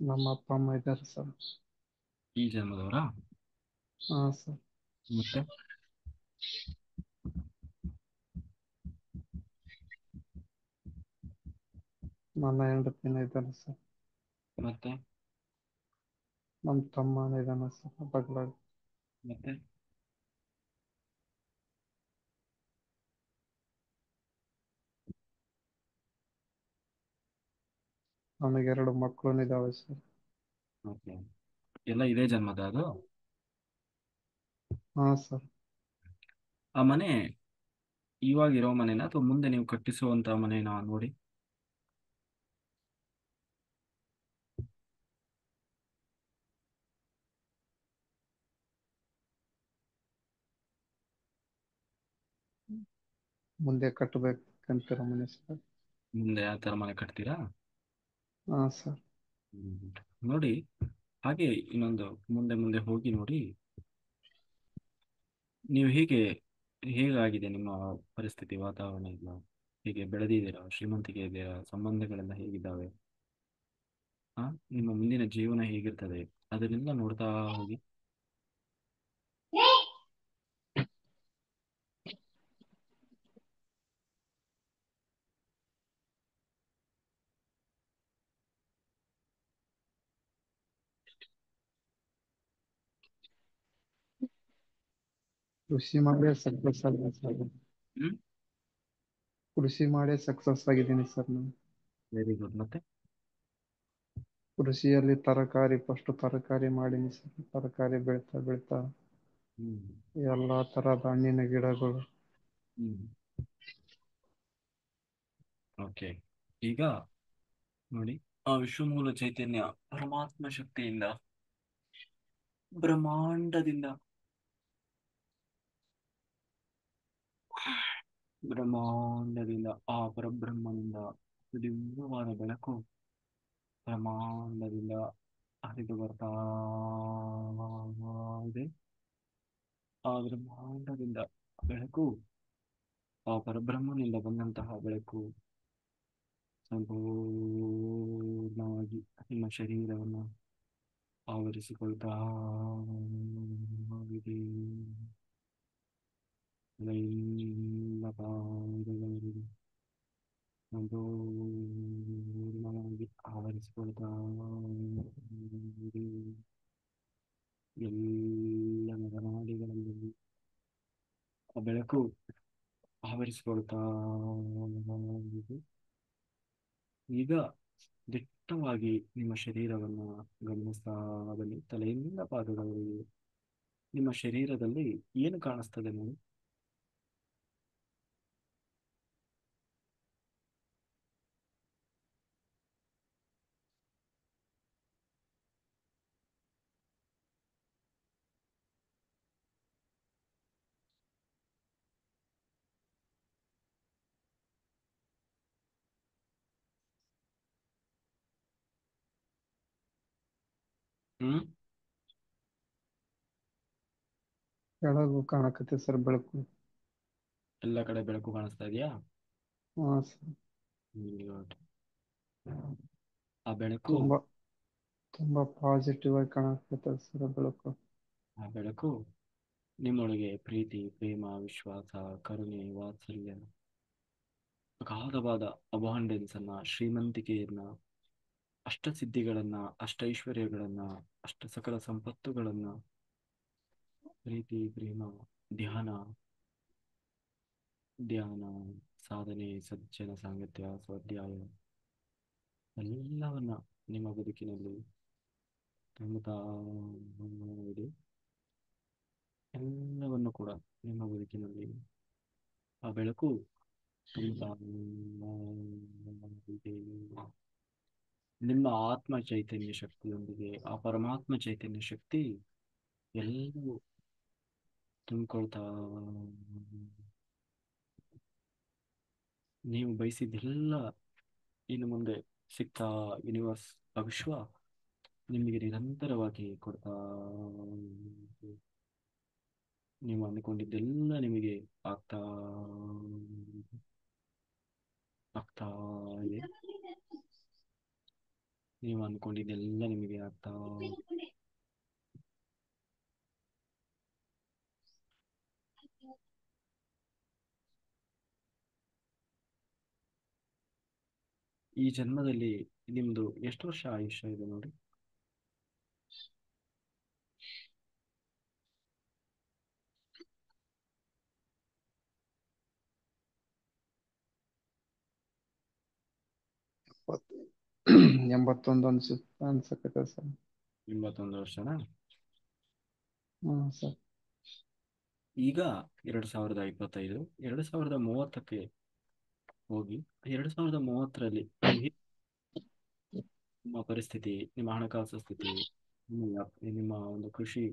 ನಮ್ಮ ಅಪ್ಪ ಅಮ್ಮ ಇದ್ದಾರೆ ಸರ್. ಈ ಜನ್ಮದವರಾ? ಹಾ ಸರ್. ಮತ್ತೆ ನನ್ನ ಹೆಂಡತಿನ ಇದ್ದಾರೆ ಸರ್. ಮತ್ತೆ ನಮ್ಮ ತಮ್ಮನ ಇದಾನ ಸರ್ ಬಗ್ಲಾಗ. ಮತ್ತೆ ನನಗೆ ಎರಡು ಮಕ್ಕಳು ಇದಾವೆ ಸರ್. ಓಕೆ, ಎಲ್ಲ ಇದೇ ಜನ್ಮದ ಅದು? ಹಾ ಸರ್. ಆ ಮನೆ ಇವಾಗಿರೋ ಮನೆನಾ ಅಥವಾ ಮುಂದೆ ನೀವು ಕಟ್ಟಿಸುವಂತ ಮನೆನಾ ನೋಡಿ? ಮುಂದೆ ಕಟ್ಟಬೇಕಂತಿರೋ ಮನೆ ಸರ್. ಮುಂದೆ ಆ ಥರ ಮನೆ ಕಟ್ತೀರಾ? ಹಾ ಸರ್. ಹ್ಮ್. ನೋಡಿ, ಹಾಗೆ ಇನ್ನೊಂದು ಮುಂದೆ ಮುಂದೆ ಹೋಗಿ ನೋಡಿ. ನೀವು ಹೇಗಾಗಿದೆ ನಿಮ್ಮ ಪರಿಸ್ಥಿತಿ, ವಾತಾವರಣ ಇಲ್ಲ, ಹೀಗೆ ಬೆಳೆದಿದ್ದೀರಾ, ಶ್ರೀಮಂತಿಕೆ ಇದೆಯಾ, ಸಂಬಂಧಗಳೆಲ್ಲ ಹೇಗಿದ್ದಾವೆ, ಆ ನಿಮ್ಮ ಮುಂದಿನ ಜೀವನ ಹೇಗಿರ್ತದೆ, ಅದನ್ನೆಲ್ಲ ನೋಡ್ತಾ ಹೋಗಿ. ಕೃಷಿ ಮಾಡೇ ಸಕ್ಸಸ್ ಆಗಿದೆ ಸರ್. ಹ್ಮ್. ಕೃಷಿ ಮಾಡೇ ಸಕ್ಸಸ್ ಆಗಿದ್ದೀನಿ ಸರ್ ನಾನು. Very good. ಮತ್ತೆ ಕೃಷಿಯಲ್ಲಿ ತರಕಾರಿ ಫಸ್ಟ್ ತರಕಾರಿ ಮಾಡೀನಿ ಸರ್. ತರಕಾರಿ ಬೆಳ್ತಾ ಬೆಳ್ತಾ ಹ್ಮ್. ಎಲ್ಲಾ ತರಹದ ಹಣ್ಣಿನ ಗಿಡಗಳು. ಹ್ಮ್. ಓಕೆ. ಈಗ ನೋಡಿ, ಆ ವಿಶ್ವಮೂಲ ಚೈತನ್ಯ ಪರಮಾತ್ಮ ಶಕ್ತಿಯಿಂದ, ಬ್ರಹ್ಮಾಂಡದಿಂದ, ಬ್ರಹ್ಮಾಂಡದಿಂದ ಆ ಪರಬ್ರಹ್ಮನಿಂದ ದಿವ್ಯವಾದ ಬೆಳಕು ಬ್ರಹ್ಮಾಂಡದಿಂದ ಹರಿದು ಬರ್ತಾ ಇದೆ. ಆ ಬ್ರಹ್ಮಾಂಡದಿಂದ ಬೆಳಕು, ಆ ಪರಬ್ರಹ್ಮನಿಂದ ಬಂದಂತಹ ಬೆಳಕು ಸಂಪೂರ್ಣವಾಗಿ ನಿಮ್ಮ ಶರೀರವನ್ನು ಆವರಿಸಿಕೊಳ್ತಾ ಇದೆ. ಎಲ್ಲ ಪಾದಗಳಿಗೆ ಸಂಪೂರ್ಣವಾಗಿ ಆವರಿಸಿಕೊಳ್ತಾ ಇದೆ. ಎಲ್ಲ ನರನಾಡಿಗಳಲ್ಲಿ ಆ ಬೆಳಕು ಆವರಿಸಿಕೊಳ್ತಾ ಇದೆ. ಈಗ ದಿಟ್ಟವಾಗಿ ನಿಮ್ಮ ಶರೀರವನ್ನು ಗಮನಿಸ್ತಾ ಬನ್ನಿ, ತಲೆಯಿಂದ ಪಾದದವರೆಗೆ. ನಿಮ್ಮ ಶರೀರದಲ್ಲಿ ಏನು ಕಾಣಿಸ್ತದೆ ನೋಡಿ? ಹ್ಮ್. ಕೆಳಗೂ ಕಾಣಕತ್ತೆ ಸರ್ ಬೆಳಕು. ಎಲ್ಲ ಕಡೆ ಬೆಳಕು ಕಾಣಿಸ್ತಾ ಇದೆಯಾ? ಹಾ ಸರ್. Good. ಆ ಬೆಳಕು, ತುಂಬಾ ತುಂಬಾ ಪಾಸಿಟಿವ್ ಆಗಿ ಕಾಣಕತ್ತೆ ಸರ್ ಬೆಳಕು. ಆ ಬೆಳಕು ನಿಮ್ಮೊಳಗೆ ಪ್ರೀತಿ, ಪ್ರೇಮ, ವಿಶ್ವಾಸ, ಕರುಣೆ, ವಾತ್ಸಲ್ಯ, ಅಗಾಧವಾದ ಅಬಾಂಡೆನ್ಸ್ ಅನ್ನ, ಶ್ರೀಮಂತಿಕೆಯನ್ನ, ಅಷ್ಟಸಿದ್ಧಿಗಳನ್ನ, ಅಷ್ಟೈಶ್ವರ್ಯಗಳನ್ನ, ಅಷ್ಟ ಸಕಲ ಸಂಪತ್ತುಗಳನ್ನ, ಪ್ರೀತಿ, ಪ್ರೇಮ, ಧ್ಯಾನ, ಧ್ಯಾನ, ಸಾಧನೆ, ಸಜ್ಜನ ಸಾಂಗತ್ಯ, ಸ್ವಾಧ್ಯಾಯ, ಎಲ್ಲವನ್ನ ನಿಮ್ಮ ಬದುಕಿನಲ್ಲಿ ತುಂಬುತ್ತಾ ಇದೆ. ಎಲ್ಲವನ್ನು ಕೂಡ ನಿಮ್ಮ ಬದುಕಿನಲ್ಲಿ ಆ ಬೆಳಕು ತುಂಬುತ್ತಾ ಇದೆ. ನಿಮ್ಮ ಆತ್ಮ ಚೈತನ್ಯ ಶಕ್ತಿಯೊಂದಿಗೆ ಆ ಪರಮಾತ್ಮ ಚೈತನ್ಯ ಶಕ್ತಿ ಎಲ್ಲವೂ ತುಂಬಿಕೊಳ್ತಾ, ನೀವು ಬಯಸಿದ್ದೆಲ್ಲ ಇನ್ನು ಮುಂದೆ ಸಿಗ್ತಾ, ಯೂನಿವರ್ಸ್, ಆ ವಿಶ್ವ ನಿಮಗೆ ನಿರಂತರವಾಗಿ ಕೊಡ್ತಾ ಇದೆ. ನೀವು ಅಂದ್ಕೊಂಡಿದ್ದೆಲ್ಲ ನಿಮಗೆ ಆಗ್ತಾ ಆಗ್ತಾ ಇದೆ. ನೀವು ಅಂದ್ಕೊಂಡಿದ್ದೆಲ್ಲ ನಿಮಗೆ ಆಗ್ತಾ. ಈ ಜನ್ಮದಲ್ಲಿ ನಿಮ್ದು ಎಷ್ಟು ವರ್ಷ ಆಯುಷ್ಯ ಇದೆ ನೋಡಿ? ಎಂಬತ್ತೊಂದು ಅನ್ಸಕತ್ತೆ ಸರ್. 81 ವರ್ಷನಾ? ಹಾಂ ಸರ್. ಈಗ 2025, 2030ಕ್ಕೆ ಹೋಗಿ, 2030ರಲ್ಲಿ ನೀವು ನಿಮ್ಮ ಪರಿಸ್ಥಿತಿ, ನಿಮ್ಮ ಹಣಕಾಸು ಸ್ಥಿತಿ, ನಿಮ್ಮ ಒಂದು ಕೃಷಿ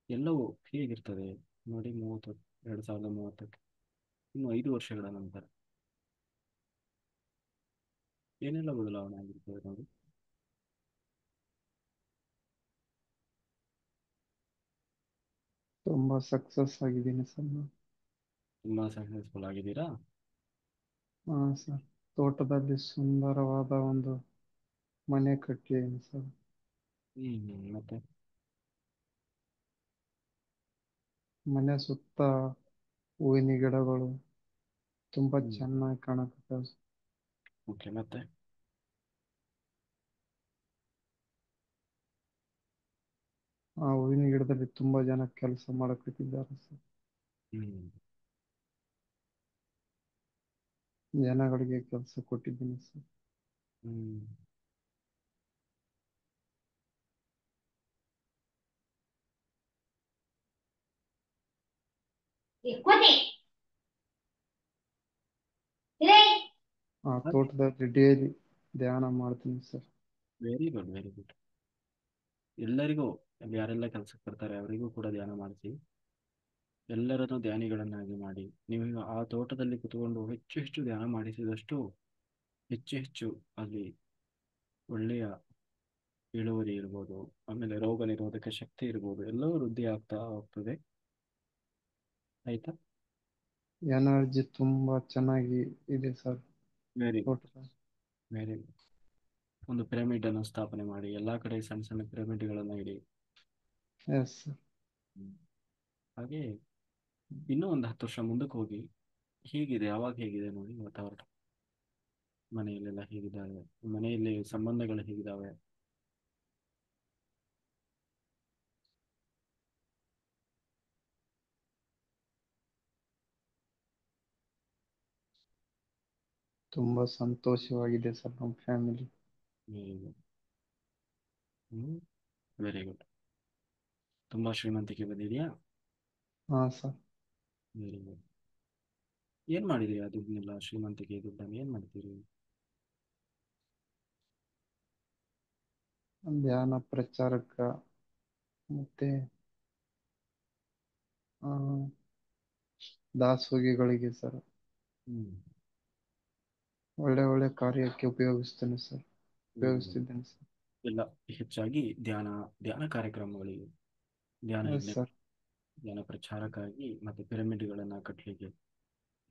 ಎಲ್ಲವೂ ಹೇಗಿರ್ತದೆ ನೋಡಿ. 2030ಕ್ಕೆ ಇನ್ನು 5 ವರ್ಷಗಳ ನಂತರ ಏನೆಲ್ಲ ಬದಲಾವಣೆ ಆಗಿರ್ತದೆ ನೋಡಿ. ತುಂಬಾ ಸಕ್ಸಸ್ ಆಗಿದ್ದೀನಿ ಸರ್ ನಾನು. ತುಂಬಾ ಸಕ್ಸಸ್ಫುಲ್ ಆಗಿದ್ದೀರಾ? ಹಾಂ ಸರ್. ತೋಟದಲ್ಲಿ ಸುಂದರವಾದ ಒಂದು ಮನೆ ಕಟ್ಟಿದ್ದೀನಿ ಸರ್. ಮತ್ತೆ ಮನೆ ಸುತ್ತ ಹೂವಿನ ಗಿಡಗಳು ತುಂಬಾ ಹ್ಮ್ ಚೆನ್ನಾಗಿ ಕಾಣಕತ್ತವೆ. ಓಕೆ. ಮತ್ತೆ ಆ ಹೂವಿನ ಗಿಡದಲ್ಲಿ ತುಂಬಾ ಜನ ಕೆಲಸ ಮಾಡಕತ್ತಿದ್ದಾರೆ ಸರ್. ಹ್ಮ್ ಜನಗಳಿಗೆ ಕೆಲಸ ಕೊಟ್ಟಿದ್ದೀನಿ ಸರ್. ಹ್ಮ್ ಆ ತೋಟದಲ್ಲಿ ಡೈಲಿ ಧ್ಯಾನ ಮಾಡ್ತೀನಿ sir. Very good, very good. ಎಲ್ಲರಿಗೂ, ಯಾರೆಲ್ಲ ಕೆಲಸಕ್ಕೆ ಬರ್ತಾರೆ ಅವರಿಗೂ ಕೂಡ ಧ್ಯಾನ ಮಾಡಿಸಿ, ಎಲ್ಲರನ್ನೂ ಧ್ಯಾನಿಗಳನ್ನಾಗಿ ಮಾಡಿ. ನೀವು ಆ ತೋಟದಲ್ಲಿ ಕುತ್ಕೊಂಡು ಹೆಚ್ಚು ಹೆಚ್ಚು ಧ್ಯಾನ ಮಾಡಿಸಿದಷ್ಟು ಹೆಚ್ಚು ಹೆಚ್ಚು ಅಲ್ಲಿ ಒಳ್ಳೆಯ ಇಳುವರಿ ಇರ್ಬೋದು, ಆಮೇಲೆ ರೋಗ ನಿರೋಧಕ ಶಕ್ತಿ ಇರ್ಬೋದು, ಎಲ್ಲವೂ ವೃದ್ಧಿ ಆಗ್ತಾ ಹೋಗ್ತದೆ. ಆಯ್ತಾ? ಎನರ್ಜಿ ತುಂಬಾ ಚೆನ್ನಾಗಿ ಇದೆ ಸರ್ ವೆರಿ ಗುಡ್, ತೋಟದಲ್ಲಿ. Very good. ಒಂದು ಪಿರಮಿಡ್ ಅನ್ನು ಸ್ಥಾಪನೆ ಮಾಡಿ, ಎಲ್ಲಾ ಕಡೆ ಸಣ್ಣ ಸಣ್ಣ ಪಿರಮಿಡ್ಗಳನ್ನು ಇಡಿ. Yes sir. ಹ್ಮ್. ಹಾಗೆ ಇನ್ನೂ ಒಂದು 10 ವರ್ಷ ಮುಂದಕ್ಕೆ ಹೋಗಿ, ಹೇಗಿದೆ ಅವಾಗ ಹೇಗಿದೆ ನೋಡಿ ವಾತಾವರಣ, ಮನೆಯಲ್ಲೆಲ್ಲ ಹೇಗಿದ್ದಾವೆ, ಮನೆಯಲ್ಲಿ ಸಂಬಂಧಗಳು ಹೇಗಿದ್ದಾವೆ. ತುಂಬಾ ಸಂತೋಷವಾಗಿದೆ ಸರ್ ನಮ್ಮ family. Very good. Hmm very good. ತುಂಬಾ ಶ್ರೀಮಂತಿಕೆ ಬಂದಿದೆಯಾ? ಹಾಂ ಸರ್. Very good. ಏನ್ ಮಾಡಿದ್ರಿ ಆ ದುಡ್ಡನ್ನೆಲ್ಲ, ಶ್ರೀಮಂತಿಕೆ ದುಡ್ಡನ್ನು ಏನ್ ಮಾಡ್ತೀರಿ? ಧ್ಯಾನ ಪ್ರಚಾರಕ ಮತ್ತೆ ಆ, ದಾಸೋಗಿಗಳಿಗೆ ಸರ್ ಹ್ಮ್ ಒಳ್ಳೆ ಒಳ್ಳೆ ಕಾರ್ಯಕ್ಕೆ ವೆರಿ ಗುಡ್. ಉಪಯೋಗಿಸ್ತಿದ್ದೇನೆ ಸರ್. ಎಲ್ಲ ಹೆಚ್ಚಾಗಿ ಧ್ಯಾನ, ಧ್ಯಾನ ಕಾರ್ಯಕ್ರಮಗಳಿಗೆ, ಧ್ಯಾನ ಎಸ್ ಯಜ್ಞ, ಸರ್. ಧ್ಯಾನ ಪ್ರಚಾರಕ್ಕಾಗಿ ಮತ್ತೆ ಪಿರಮಿಡ್ಗಳನ್ನು ಕಟ್ಟಲಿಕ್ಕೆ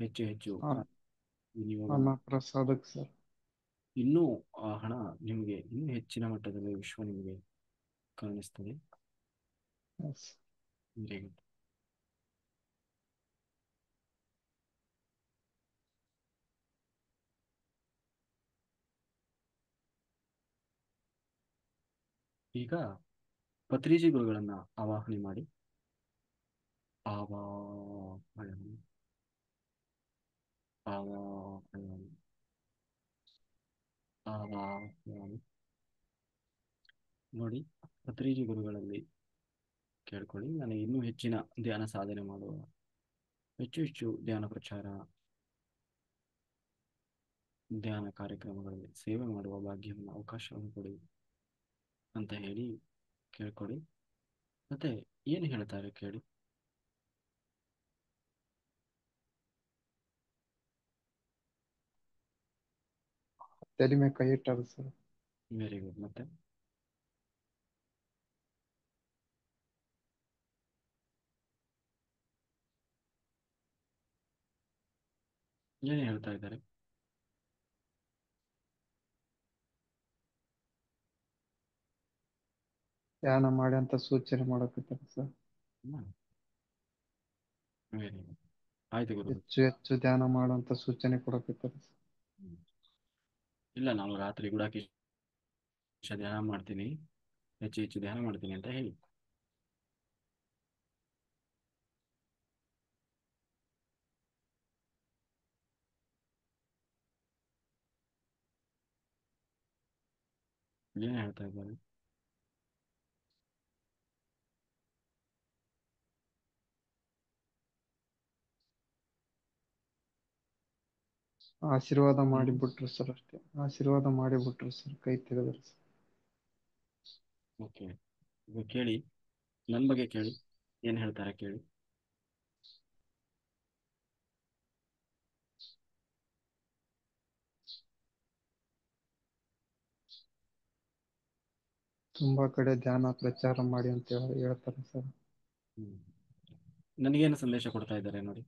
ಹೆಚ್ಚು ಹೆಚ್ಚು ವಿನಿಯೋಗ ಅನ್ನ ಮಾಡಿ. ಪ್ರಸಾದಕ್ ಸರ್. ಇನ್ನೂ ಆ ಹಣ ನಿಮಗೆ ಇನ್ನೂ ಹೆಚ್ಚಿನ ಮಟ್ಟದಲ್ಲಿ ವಿಶ್ವ ನಿಮಗೆ ಕಾಣಿಸ್ತದೆ. ಎಸ್. Very good. ಈಗ ಪತ್ರಿಜಿ ಗುರುಗಳನ್ನ ಆವಾಹನೆ ಮಾಡಿ, ಆವಾಹನೆ, ಆವಾಹನೆ, ಆವಾಹನೆ ನೋಡಿ. ಪತ್ರಿಜಿ ಗುರುಗಳಲ್ಲಿ ಕೇಳ್ಕೊಳ್ಳಿ, ನನಗೆ ಇನ್ನೂ ಹೆಚ್ಚಿನ ಧ್ಯಾನ ಸಾಧನೆ ಮಾಡುವ, ಹೆಚ್ಚು ಹೆಚ್ಚು ಧ್ಯಾನ ಪ್ರಚಾರ, ಧ್ಯಾನ ಕಾರ್ಯಕ್ರಮಗಳಲ್ಲಿ ಸೇವೆ ಮಾಡುವ ಭಾಗ್ಯವನ್ನು, ಅವಕಾಶವನ್ನು ಕೊಡಿ ಅಂತ ಹೇಳಿ ಕೇಳ್ಕೊಡಿ. ಮತ್ತೆ ಏನು ಹೇಳ್ತಾರೆ ಕೇಳಿ. ತಲೆ ಮೇಲೆ ಕೈ ಇಟ್ಟಾರ ಸರ್. Very good. ಮತ್ತೆ ಏನು ಹೇಳ್ತಾ ಇದ್ದಾರೆ? ಧ್ಯಾನ ಮಾಡಿ ಅಂತ ಸೂಚನೆ ಮಾಡಕತ್ತಾರೆ ಸರ್. Very good. ಆಯ್ತು ಗುರು. ಹೆಚ್ಚು ಹೆಚ್ಚು ಧ್ಯಾನ ಮಾಡುವಂತ ಸೂಚನೆ ಕೊಡಕತ್ತಾರೆ ಸರ್. ಹ್ಮ್. ಇಲ್ಲ, ನಾನು ರಾತ್ರಿ ಗುಡಾಕಿ ಧ್ಯಾನ ಮಾಡ್ತೀನಿ, ಹೆಚ್ಚು ಹೆಚ್ಚು ಧ್ಯಾನ ಮಾಡ್ತೀನಿ ಅಂತ ಹೇಳಿ. ಏನ್ ಹೇಳ್ತಾ ಇದ್ದಾರೆ? ಆಶೀರ್ವಾದ ಹ್ಮ್. ಮಾಡಿಬಿಟ್ರು ಸರ್ ಅಷ್ಟೇ. ಆಶೀರ್ವಾದ ಮಾಡಿಬಿಟ್ರು ಸರ್, ಕೈ ತೆಗೆದ್ರು ಸರ್. ಓಕೆ, ಈಗ ಕೇಳಿ, ನನ್ನ ಬಗ್ಗೆ ಕೇಳಿ, ಏನ್ ಹೇಳ್ತಾರೆ ಕೇಳಿ. ತುಂಬಾ ಕಡೆ ಧ್ಯಾನ ಪ್ರಚಾರ ಮಾಡಿ ಅಂತ ಹೇಳ್ತಾರೆ ಸರ್. ಹ್ಮ್. ನನಗೇನು ಸಂದೇಶ ಕೊಡ್ತಾ ಇದ್ದಾರೆ ನೋಡಿ.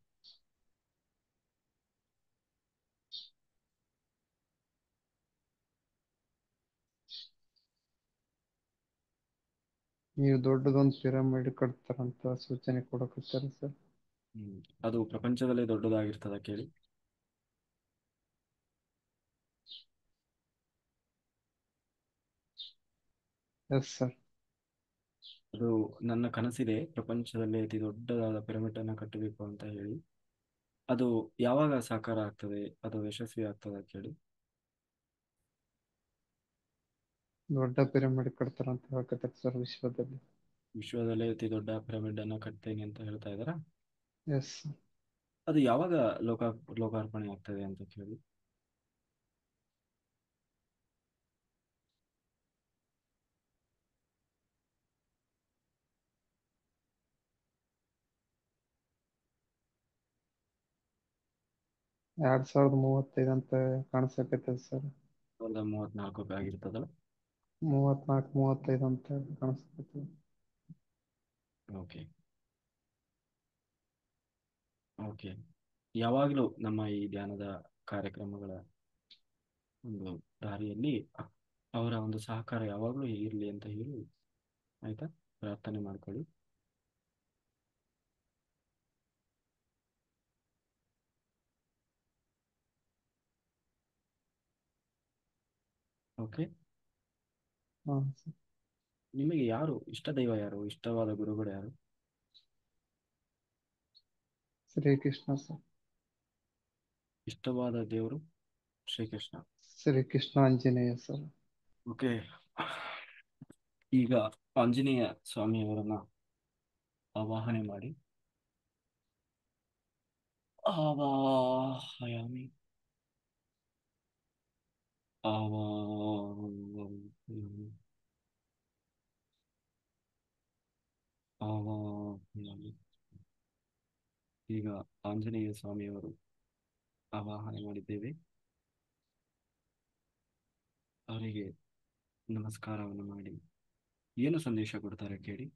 ನೀವು ದೊಡ್ಡದೊಂದು ಪಿರಮಿಡ್ ಕಟ್ತಾರಂತ ಸೂಚನೆ ಕೊಡಕತ್ತಾರೆ ಸರ್. ಹ್ಮ್. ಅದು ಪ್ರಪಂಚದಲ್ಲೇ ದೊಡ್ಡದಾಗಿರ್ತದ ಕೇಳಿ. Yes sir. ಅದು ನನ್ನ ಕನಸಿದೆ, ಪ್ರಪಂಚದಲ್ಲಿ ಅತಿ ದೊಡ್ಡದಾದ ಪಿರಮಿಡ್ ಅನ್ನು ಕಟ್ಟಬೇಕು ಅಂತ ಹೇಳಿ. ಅದು ಯಾವಾಗ ಸಾಕಾರ ಆಗ್ತದೆ, ಅದು ಯಶಸ್ವಿ ಆಗ್ತದೆ ಕೇಳಿ. ದೊಡ್ಡ ಪಿರಮಿಡ್ ಕಟ್ತಾರಂತ ಹೇಳಕತ್ತಾರೆ ಸರ್ ವಿಶ್ವದಲ್ಲಿ. ವಿಶ್ವದಲ್ಲೇ ಅತಿ ದೊಡ್ಡ ಪಿರಮಿಡ್ ಅನ್ನು ಕಟ್ತೇನೆ ಅಂತ ಹೇಳ್ತಾ ಇದ್ದಾರಾ? ಎಸ್. ಅದು ಯಾವಾಗ ಲೋಕಾರ್ಪಣೆ ಆಗ್ತದೆ ಅಂತ ಕೇಳಿ. ಎರಡ್ ಸಾವಿರದ 35 ಅಂತ ಕಾಣಿಸಕತ್ತದ ಸರ್. 2034 ಆಗಿರ್ತದಲ್ಲ. 34 35 ಅಂತ ಕಾಣಿಸ್ಕತ್ತದ. ಓಕೆ. ಓಕೆ. ಯಾವಾಗಲೂ ನಮ್ಮ ಈ ಧ್ಯಾನದ ಕಾರ್ಯಕ್ರಮಗಳ ಒಂದು ದಾರಿಯಲ್ಲಿ ಅವರ ಒಂದು ಸಹಕಾರ ಯಾವಾಗಲೂ ಇರಲಿ ಅಂತ ಹೇಳಿ, ಆಯ್ತಾ, ಪ್ರಾರ್ಥನೆ ಮಾಡ್ಕೊಳ್ಳಿ. ಓಕೆ. ಹಾ ಸರ್. ನಿಮಗೆ ಯಾರು ಇಷ್ಟ ದೈವ, ಯಾರು ಇಷ್ಟವಾದ ಗುರುಗಳು ಯಾರು? ಶ್ರೀಕೃಷ್ಣ ಸರ್. ಇಷ್ಟವಾದ ದೇವರು ಶ್ರೀಕೃಷ್ಣ. ಶ್ರೀಕೃಷ್ಣ ಆಂಜನೇಯ ಸರ್. ಓಕೆ. ಈಗ ಆಂಜನೇಯ ಸ್ವಾಮಿಯವರನ್ನ ಆವಾಹನೆ ಮಾಡಿ. ಆವಾಹಯಾಮಿ, ಆವಾಹಯಾಮಿ, ಆವಾಹಯಾಮಿ. ಈಗ ಆಂಜನೇಯ ಸ್ವಾಮಿಯವರು ಆವಾಹನೆ ಮಾಡಿದ್ದೇವೆ. ಅವರಿಗೆ ನಮಸ್ಕಾರವನ್ನು ಮಾಡಿ ಏನು ಸಂದೇಶ ಕೊಡ್ತಾರೆ ಕೇಳಿ.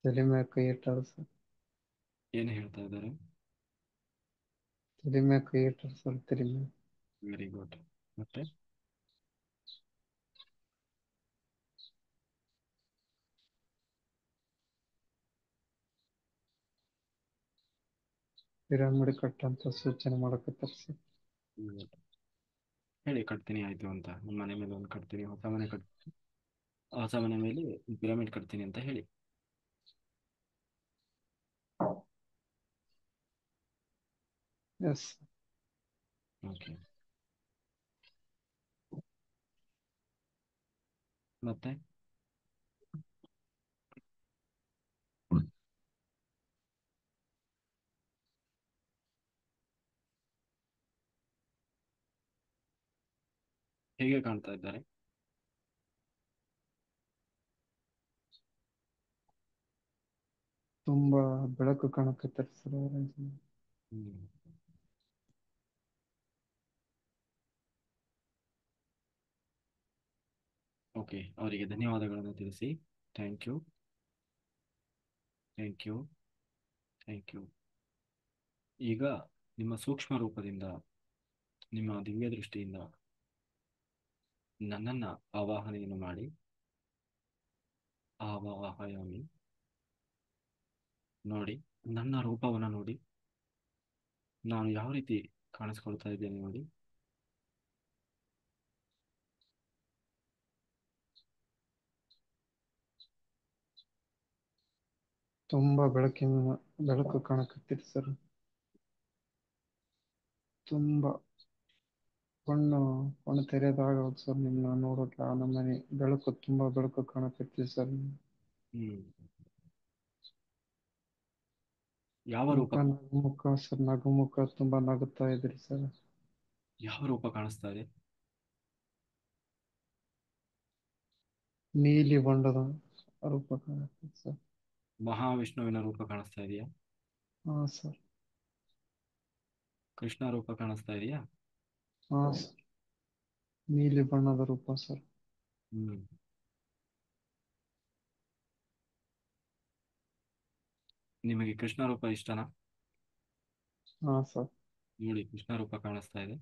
ತಲೆ ಮ್ಯಾಗ ಕೈ ಇಟ್ಟಾರ ಸರ್. ಏನು ಹೇಳ್ತಾ ಇದ್ದಾರೆ? ತಲೆ ಮ್ಯಾಗ ಕೈ ಇಟ್ಟಾರ ಸರ್, ತಲೆ ಮ್ಯಾಗ. Very good. ಮತ್ತೆ ಪಿರಮಿಡ್ ಕಟ್ಟಂತ ಸೂಚನೆ ಮಾಡಕತ್ತಾರ ಸರ್. ಹ್ಮ್. ಹೇಳಿ, ಕಟ್ತೀನಿ ಆಯ್ತು ಅಂತ. ನಿಮ್ಮ ಮನೆ ಮೇಲೆ ಒಂದು ಕಟ್ತೀನಿ, ಹೊಸ ಮನೆ ಹೊಸ ಮನೆ ಮೇಲೆ ಪಿರಮಿಡ್ ಕಟ್ತೀನಿ ಅಂತ ಹೇಳಿ. ಎಸ್. ಓಕೆ. ಮತ್ತೆ ಹೇಗೆ ಕಾಣ್ತಾ ಇದ್ದಾರೆ? ತುಂಬಾ ಬೆಳಕು ಕಾಣಕತ್ತಾರ ಸರ್ ಅವ್ರ. ಹ್ಮ್. ಓಕೆ, ಅವರಿಗೆ ಧನ್ಯವಾದಗಳನ್ನು ತಿಳಿಸಿ. Thank you, thank you, thank you. ಈಗ ನಿಮ್ಮ ಸೂಕ್ಷ್ಮ ರೂಪದಿಂದ, ನಿಮ್ಮ ದಿವ್ಯ ದೃಷ್ಟಿಯಿಂದ ನನ್ನನ್ನ ಆವಾಹನೆಯನ್ನು ಮಾಡಿ. ಆವಾಹಯಾಮಿ. ನೋಡಿ, ನನ್ನ ರೂಪವನ್ನು ನೋಡಿ, ನಾನು ಯಾವ ರೀತಿ ಕಾಣಿಸ್ಕೊಳ್ತಾ ಇದ್ದೇನೆ ನೋಡಿ. ತುಂಬಾ ಬೆಳಕು ಕಾಣಕತ್ತೀರಿ ಸರ್. ತುಂಬಾ ಕಣ್ಣು ತೆರೆದಾಗ ಸರ್ ನಿಮ್ನ ನೋಡೋಕೆ ಆ ನಮ್ಮನೆ ತುಂಬಾ ಬೆಳಕು ಕಾಣಕತ್ತೀರಿ ಸರ್. ಹ್ಮ್. ಯಾವ ರೂಪ ನಗುಮುಖ ಸರ್, ನಗುಮುಖ ತುಂಬಾ ನಗುತ್ತಾ ಇದ್ರಿ ಸರ್. ಯಾವ ರೂಪ ಕಾಣಿಸ್ತಾ ಇದೆ? ನೀಲಿ ಬಣ್ಣದ ರೂಪ ಕಾಣುತ್ತೆ ಸರ್. ಮಹಾವಿಷ್ಣುವಿನ ರೂಪ ಕಾಣಿಸ್ತಾ ಇದೆಯಾ? ಹಾ ಸರ್. ಕೃಷ್ಣ ರೂಪ ಕಾಣಿಸ್ತಾ ಇದೆಯಾ? ಹಾ ಸರ್. ನೀಲಿ ಬಣ್ಣದ ರೂಪ ಸರ್. ಹ್ಮ್. ನಿಮಗೆ ಕೃಷ್ಣ ರೂಪ ಇಷ್ಟನಾ? ಹಾ ಸರ್. ನೋಡಿ, ಕೃಷ್ಣ ರೂಪ ಕಾಣಿಸ್ತಾ ಇದೆ.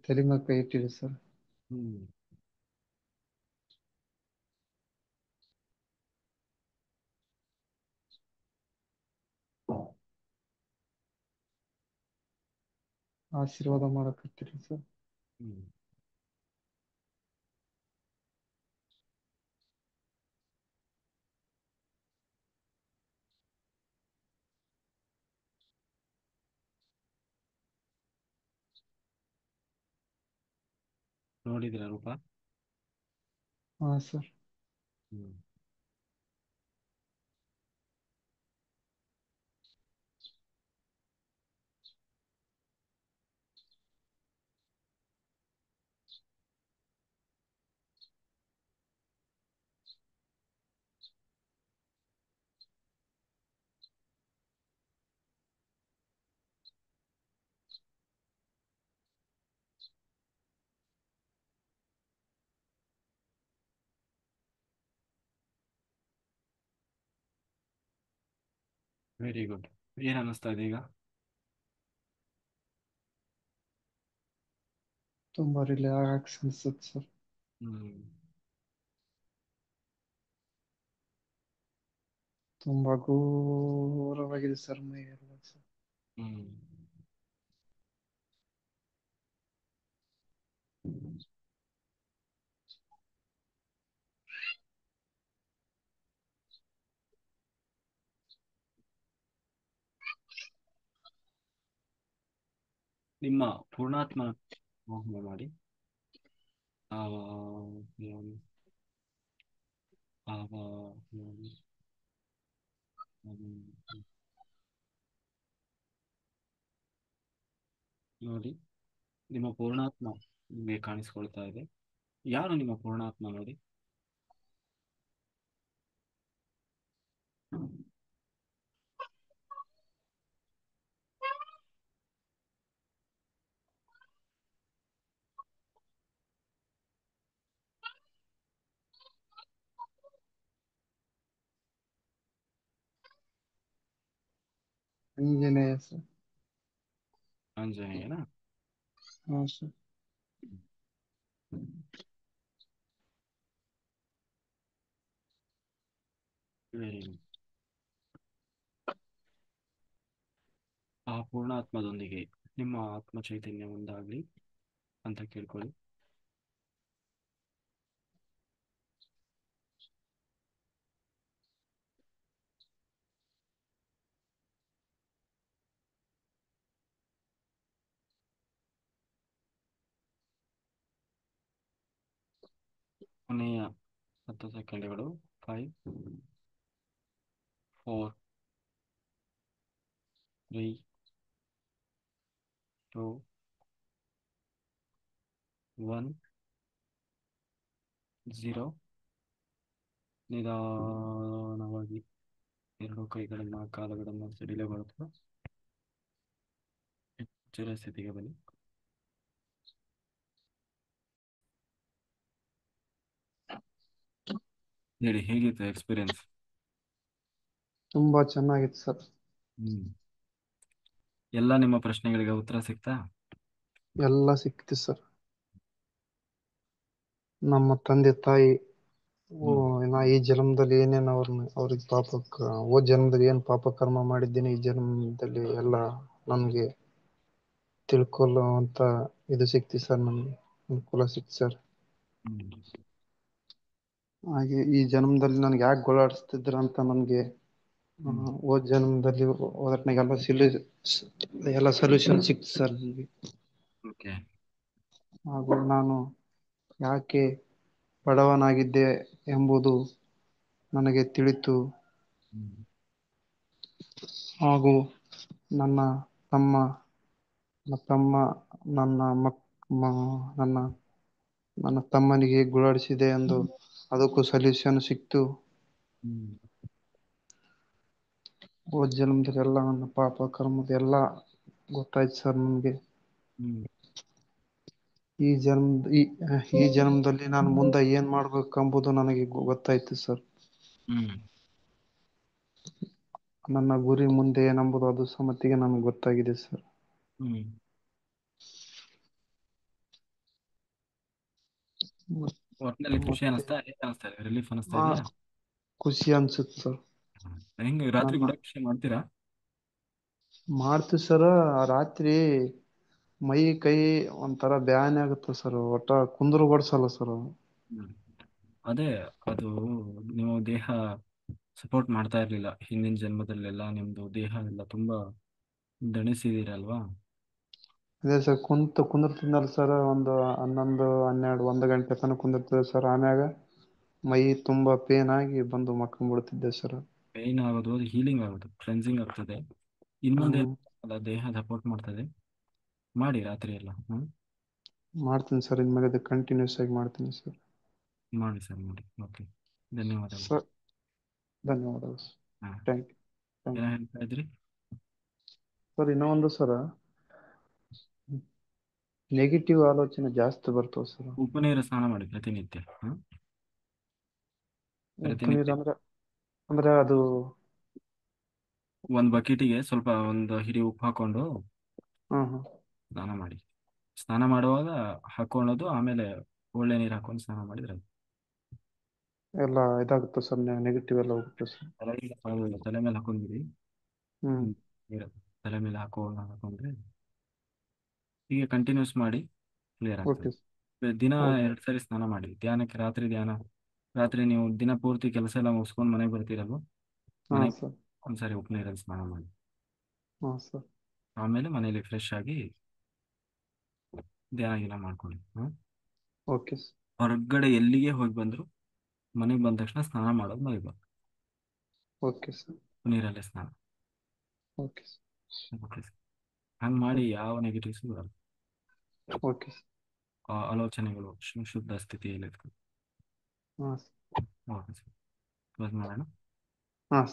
ತಲೆ ಮೇಲೆ ಕೈ ಇಟ್ಟಿರಿ ಸರ್. ಹ್ಮ್. ಆಶೀರ್ವಾದ ಮಾಡಕತ್ತೀರಿ ಸರ್. ಹ್ಮ್. ನೋಡಿದಿರ ರೂಪ? ಹಾ ಸರ್. ಹ್ಮ್. Very good. ಏನ್ ಅನ್ನಿಸ್ತಾ ಇದೆ ಈಗ? ತುಂಬಾ ರಿಲ್ಯಾಕ್ಸ್ ಅನ್ಸುತ್ತೆ ಸರ್. ಹ್ಮ್. ತುಂಬಾ ಘೋರವಾಗಿದೆ ಸರ್ ಮೈ ಎಲ್ಲ ಸರ್. ಹ್ಮ್. ನಿಮ್ಮ ಪೂರ್ಣಾತ್ಮ ಮೋಹನ ಮಾಡಿ. ಆವಾಹನೆ, ಆವಾಹನೆ, ನೋಡಿ, ನಿಮ್ಮ ಪೂರ್ಣಾತ್ಮ ನಿಮಗೆ ಕಾಣಿಸ್ಕೊಳ್ತಾ ಇದೆ. ಯಾರು ನಿಮ್ಮ ಪೂರ್ಣಾತ್ಮ ನೋಡಿ? ಆಂಜನೇಯ ಸರ್. ಆಂಜನೇಯನ? ಹಾ ಸರ್. Very good. ಆ ಪೂರ್ಣಾತ್ಮದೊಂದಿಗೆ ನಿಮ್ಮ ಆತ್ಮ ಚೈತನ್ಯ ಒಂದಾಗ್ಲಿ ಅಂತ ಕೇಳ್ಕೊಳ್ಳಿ. ಕೊನೆಯ 10 ಸೆಕೆಂಡ್ಗಳು. 5, 4, 3, 2, 1, 0. ನಿಧಾನವಾಗಿ ಎರಡು ಕೈಗಳನ್ನ ಕಾಲುಗಳನ್ನು ಸಡಿಲಗೊಳಿಸುವ ಎಚ್ಚರ ಸ್ಥಿತಿಗೆ ಬನ್ನಿ. ಹೇಳಿ, ಹೇಗಿತ್ತು ಎಕ್ಸ್ಪೀರಿಯನ್ಸ್? ತುಂಬಾ ಚೆನ್ನಾಗಿತ್ತು ಸರ್. ಹ್ಮ್. ಎಲ್ಲ ನಿಮ್ಮ ಪ್ರಶ್ನೆಗಳಿಗೆ ಉತ್ತರ ಸಿಗ್ತಾ? ಎಲ್ಲ ಸಿಕ್ತು ಸರ್. ನಮ್ಮ ತಂದೆ ತಾಯಿ ಓ, ಹ್ಮ್ ನಾ ಈ ಜನ್ಮದಲ್ಲಿ ಏನೇನು ಅವ್ರಿಗೆ ಹೋದ್ ಜನ್ಮದಲ್ಲಿ ಏನ್ ಪಾಪ ಕರ್ಮ ಮಾಡಿದ್ದೀನಿ, ಈ ಜನ್ಮದಲ್ಲಿ ಎಲ್ಲ ನಮ್ಗೆ ತಿಳ್ಕೊಳ್ಳುವಂತ ಇದು ಸಿಕ್ತಿ ಸರ್, ನಮ್ಗೆ ಅನುಕೂಲ ಸಿಕ್ತಿ ಸರ್. ಹ್ಮ್ ಹಾಗೆ ಈ ಜನ್ಮದಲ್ಲಿ ನನ್ಗೆ ಯಾಕೆ ಗೋಳಾಡಿಸ್ತಿದ್ರ ಅಂತ ನನ್ಗೆ ಹ್ಮ್ ಹೋದ್ ಜನ್ಮದಲ್ಲಿ ಹೋದ್ರನಾಗೆಲ್ಲ ಎಲ್ಲ ಸೊಲ್ಯೂಷನ್ ಸಿಕ್ತು ಸರ್ ನನಗೆ. ಓಕೆ. ಹಾಗೂ ನಾನು ಯಾಕೆ ಬಡವನಾಗಿದ್ದೆ ಎಂಬುದು ನನಗೆ ತಿಳಿತು. ಹ್ಮ್ ಹಾಗೂ ನನ್ನ ತಮ್ಮ ನನ್ನ ತಮ್ಮ ನನ್ನ ಮಕ್ ನನ್ನ ನನ್ನ ತಮ್ಮನಿಗೆ ಗುಳಾಡಿಸಿದೆ ಎಂದು ಅದಕ್ಕೂ ಸೊಲ್ಯೂಷನ್ ಸಿಕ್ತು. ಹ್ಮ್ ಹೋದ ಜನ್ಮದಲ್ಲಿ ಎಲ್ಲ ನನ್ನ ಪಾಪ ಕರ್ಮದ ಎಲ್ಲ ಗೊತ್ತಾಯ್ತು ಸರ್ ನನ್ಗೆ. ಹ್ಮ್ ಈ ಜನ್ಮ ಈ ಈ ಜನ್ಮದಲ್ಲಿ ನಾನು ಮುಂದೆ ಏನ್ ಮಾಡ್ಬೇಕಂಬುದು ನನಗೆ ಗೊತ್ತಾಯ್ತು ಸರ್. ಹ್ಮ್ ನನ್ನ ಗುರಿ ಮುಂದೆ ಏನಂಬುದು ಅದು ಸಮತಿಗೆ ನಮ್ಗೆ ಗೊತ್ತಾಗಿದೆ ಸರ್. ಹ್ಮ್ ಒಟ್ಟಿನಲ್ಲಿ ಖುಷಿ ಮತ್ತೆ ಅನಿಸ್ತಾ, ಹೇಗೆ ಅನಿಸ್ತಾ ಇದೆ? ರಿಲೀಫ್ ಅನಿಸ್ತಾ ಆ ಇದೆಯಾ? ಖುಷಿ ಅನ್ಸುತ್ತೆ ಸರ್. ಹೆಂಗೆ ರಾತ್ರಿ ನನ್ನ ಕೂಡ ಖುಷಿ ಮಾಡ್ತೀರಾ? ಮಾಡ್ತೀವಿ ಸರ. ರಾತ್ರಿ ಮೈ ಕೈ ಒಂಥರ ಬ್ಯಾನೆ ಆಗುತ್ತೆ ಸರ್, ಒಟ್ಟ ಕುಂದ್ರು ಬಡ್ಸಲ್ಲ ಸರ್. ಹ್ಮ್. ಅದೇ, ಅದು ನೀವು ದೇಹ ಸಪೋರ್ಟ್ ಮಾಡ್ತಾ ಇರ್ಲಿಲ್ಲ ಹಿಂದಿನ ಜನ್ಮದಲ್ಲೆಲ್ಲ. ನಿಮ್ದು ದೇಹ ಎಲ್ಲ ತುಂಬಾ ದಣಿಸಿದಿರಲ್ವಾ? ಅದೇ ಸರ್, ಕುಂದಿರ್ತಿದ್ನಲ್ಲ ಸರ್, ಒಂದು 11 12 1 ಗಂಟೆ ತನಕ ಕುಂದಿರ್ತದೆ ಸರ್. ಆಮ್ಯಾಗ ಮೈ ತುಂಬಾ ಪೇನ್ ಆಗಿ ಬಂದು ಮಕ್ಕೊಂಡ್ಬಿಡ್ತಿದ್ದೆ ಸರ್. ಪೈನ್ ಆಗೋದು, ಅದು ಹೀಲಿಂಗ್ ಆಗೋದು, ಕ್ಲೆನ್ಸಿಂಗ್ ಆಗ್ತದೆ. ಇನ್ನೊಂದೇ ಹ್ಮ್ ಅಲ್ಲ, ದೇಹ ಸಪೋರ್ಟ್ ಮಾಡ್ತದೆ. ಮಾಡಿ ರಾತ್ರಿ ಎಲ್ಲ. ಮಾಡ್ತೀನಿ ಸರ್, ಇನ್ಮೇಲೆ ಅದು ಕಂಟಿನ್ಯೂಸ್ ಆಗಿ ಮಾಡ್ತೀನಿ ಸರ್. ಮಾಡಿ ಸರ್, ಮಾಡಿ. ಓಕೆ, ಧನ್ಯವಾದಗಳು. ಸರ್, ಧನ್ಯವಾದಗಳು. ಹಾ, ಥ್ಯಾಂಕ್ ಯು. ಥ್ಯಾಂಕ್ ಏನೋ ಯು ಹೇಳ್ತಾ ಇದ್ರಿ? ಸರ್. ಇನ್ನೂ ಒಂದು ಸರ, ನೆಗೆಟಿವ್ ಆಲೋಚನೆ ಜಾಸ್ತಿ ಬರ್ತವೆ ಸರ್. ಉಪ್ಪು ನೀರು ಸ್ನಾನ ಮಾಡಿ ಪ್ರತಿನಿತ್ಯ. ಉಪ್ಪು ನೀರು ಪ್ರತಿನಿತ್ಯ ಅಂದ್ರೆ ಅದು ಒಂದು ಬಕೆಟಿಗೆ ಸ್ವಲ್ಪ ಒಂದು ಹಿಡಿ ಉಪ್ಪು ಹಾಕೊಂಡು ಹ್ಮ್ ಹ್ಮ್ ಸ್ನಾನ ಮಾಡಿ. ಸ್ನಾನ ಮಾಡುವಾಗ ಹಾಕೊಳ್ಳೋದು, ಆಮೇಲೆ ಒಳ್ಳೆ ನೀರು ಹಾಕೊಂಡು ಸ್ನಾನ ಮಾಡಿದ್ರೆ ಆಯ್ತು. ಎಲ್ಲ ಇದಾಗುತ್ತೆ ಸರ್, ನೆಗೆಟಿವ್ ಎಲ್ಲ ಹೋಗುತ್ತೆ ಸರ್. ತಲೆ ಮೇಲೆ ಹಾಕೊಂಡ್ಬಿಡಿ. ಹ್ಮ್ ನೀರು ತಲೆ ಮೇಲೆ ಹಾಕೊಂಡ್ರೆ ಹೀಗೆ ಕಂಟಿನ್ಯೂಸ್ ಮಾಡಿ, ಕ್ಲಿಯರ್ ಓಕೆ ಆಗ್ತದೆ. ಸರ್. ದಿನ ಓಕೆ. 2 ಸರಿ ಸ್ನಾನ ಮಾಡಿ. ಧ್ಯಾನಕ್ಕೆ ರಾತ್ರಿ ಧ್ಯಾನ. ರಾತ್ರಿ ನೀವು ದಿನ ಪೂರ್ತಿ ಕೆಲಸ ಎಲ್ಲ ಮುಗಿಸ್ಕೊಂಡು ಮನೆಗೆ ಬರ್ತೀರಲ್ವ, ಹಾಂ ಮನೆಗೆ ಸರ್. ಒಂದ್ಸರಿ ಉಪ್ಪು ನೀರಲ್ಲಿ ಸ್ನಾನ ಮಾಡಿ. ಹಾಂ ಸರ್. ಆಮೇಲೆ ಮನೇಲಿ ಫ್ರೆಶ್ ಆಗಿ ಧ್ಯಾನ ಗೀನ ಮಾಡ್ಕೊಳ್ಳಿ. Okay sir. ಹೊರಗಡೆ ಎಲ್ಲಿಗೆ ಹೋಗಿ ಬಂದ್ರು ಮನೆಗೆ ಬಂದ ತಕ್ಷಣ ಸ್ನಾನ ಮಾಡೋದು ಮರಿಬಾರ್ದು. Okay sir. ನೀರಲ್ಲೇ ಸ್ನಾನ. Okay sir. Okay sir. ಹಂಗೆ ಮಾಡಿ ಯಾವ ನೆಗೆಟಿವ್ಸ್ ಬರಲ್ಲ. Okay sir. ಆಲೋಚನೆಗಳು ಶುದ್ಧ ಸ್ಥಿತಿಯಲ್ಲಿ ಇರ್ತದೆ. ಹಾಂ ಸರ್. Okay sir. ಕ್ಲೋಸ್ ಮಾಡೋಣ. ಹಾಂ.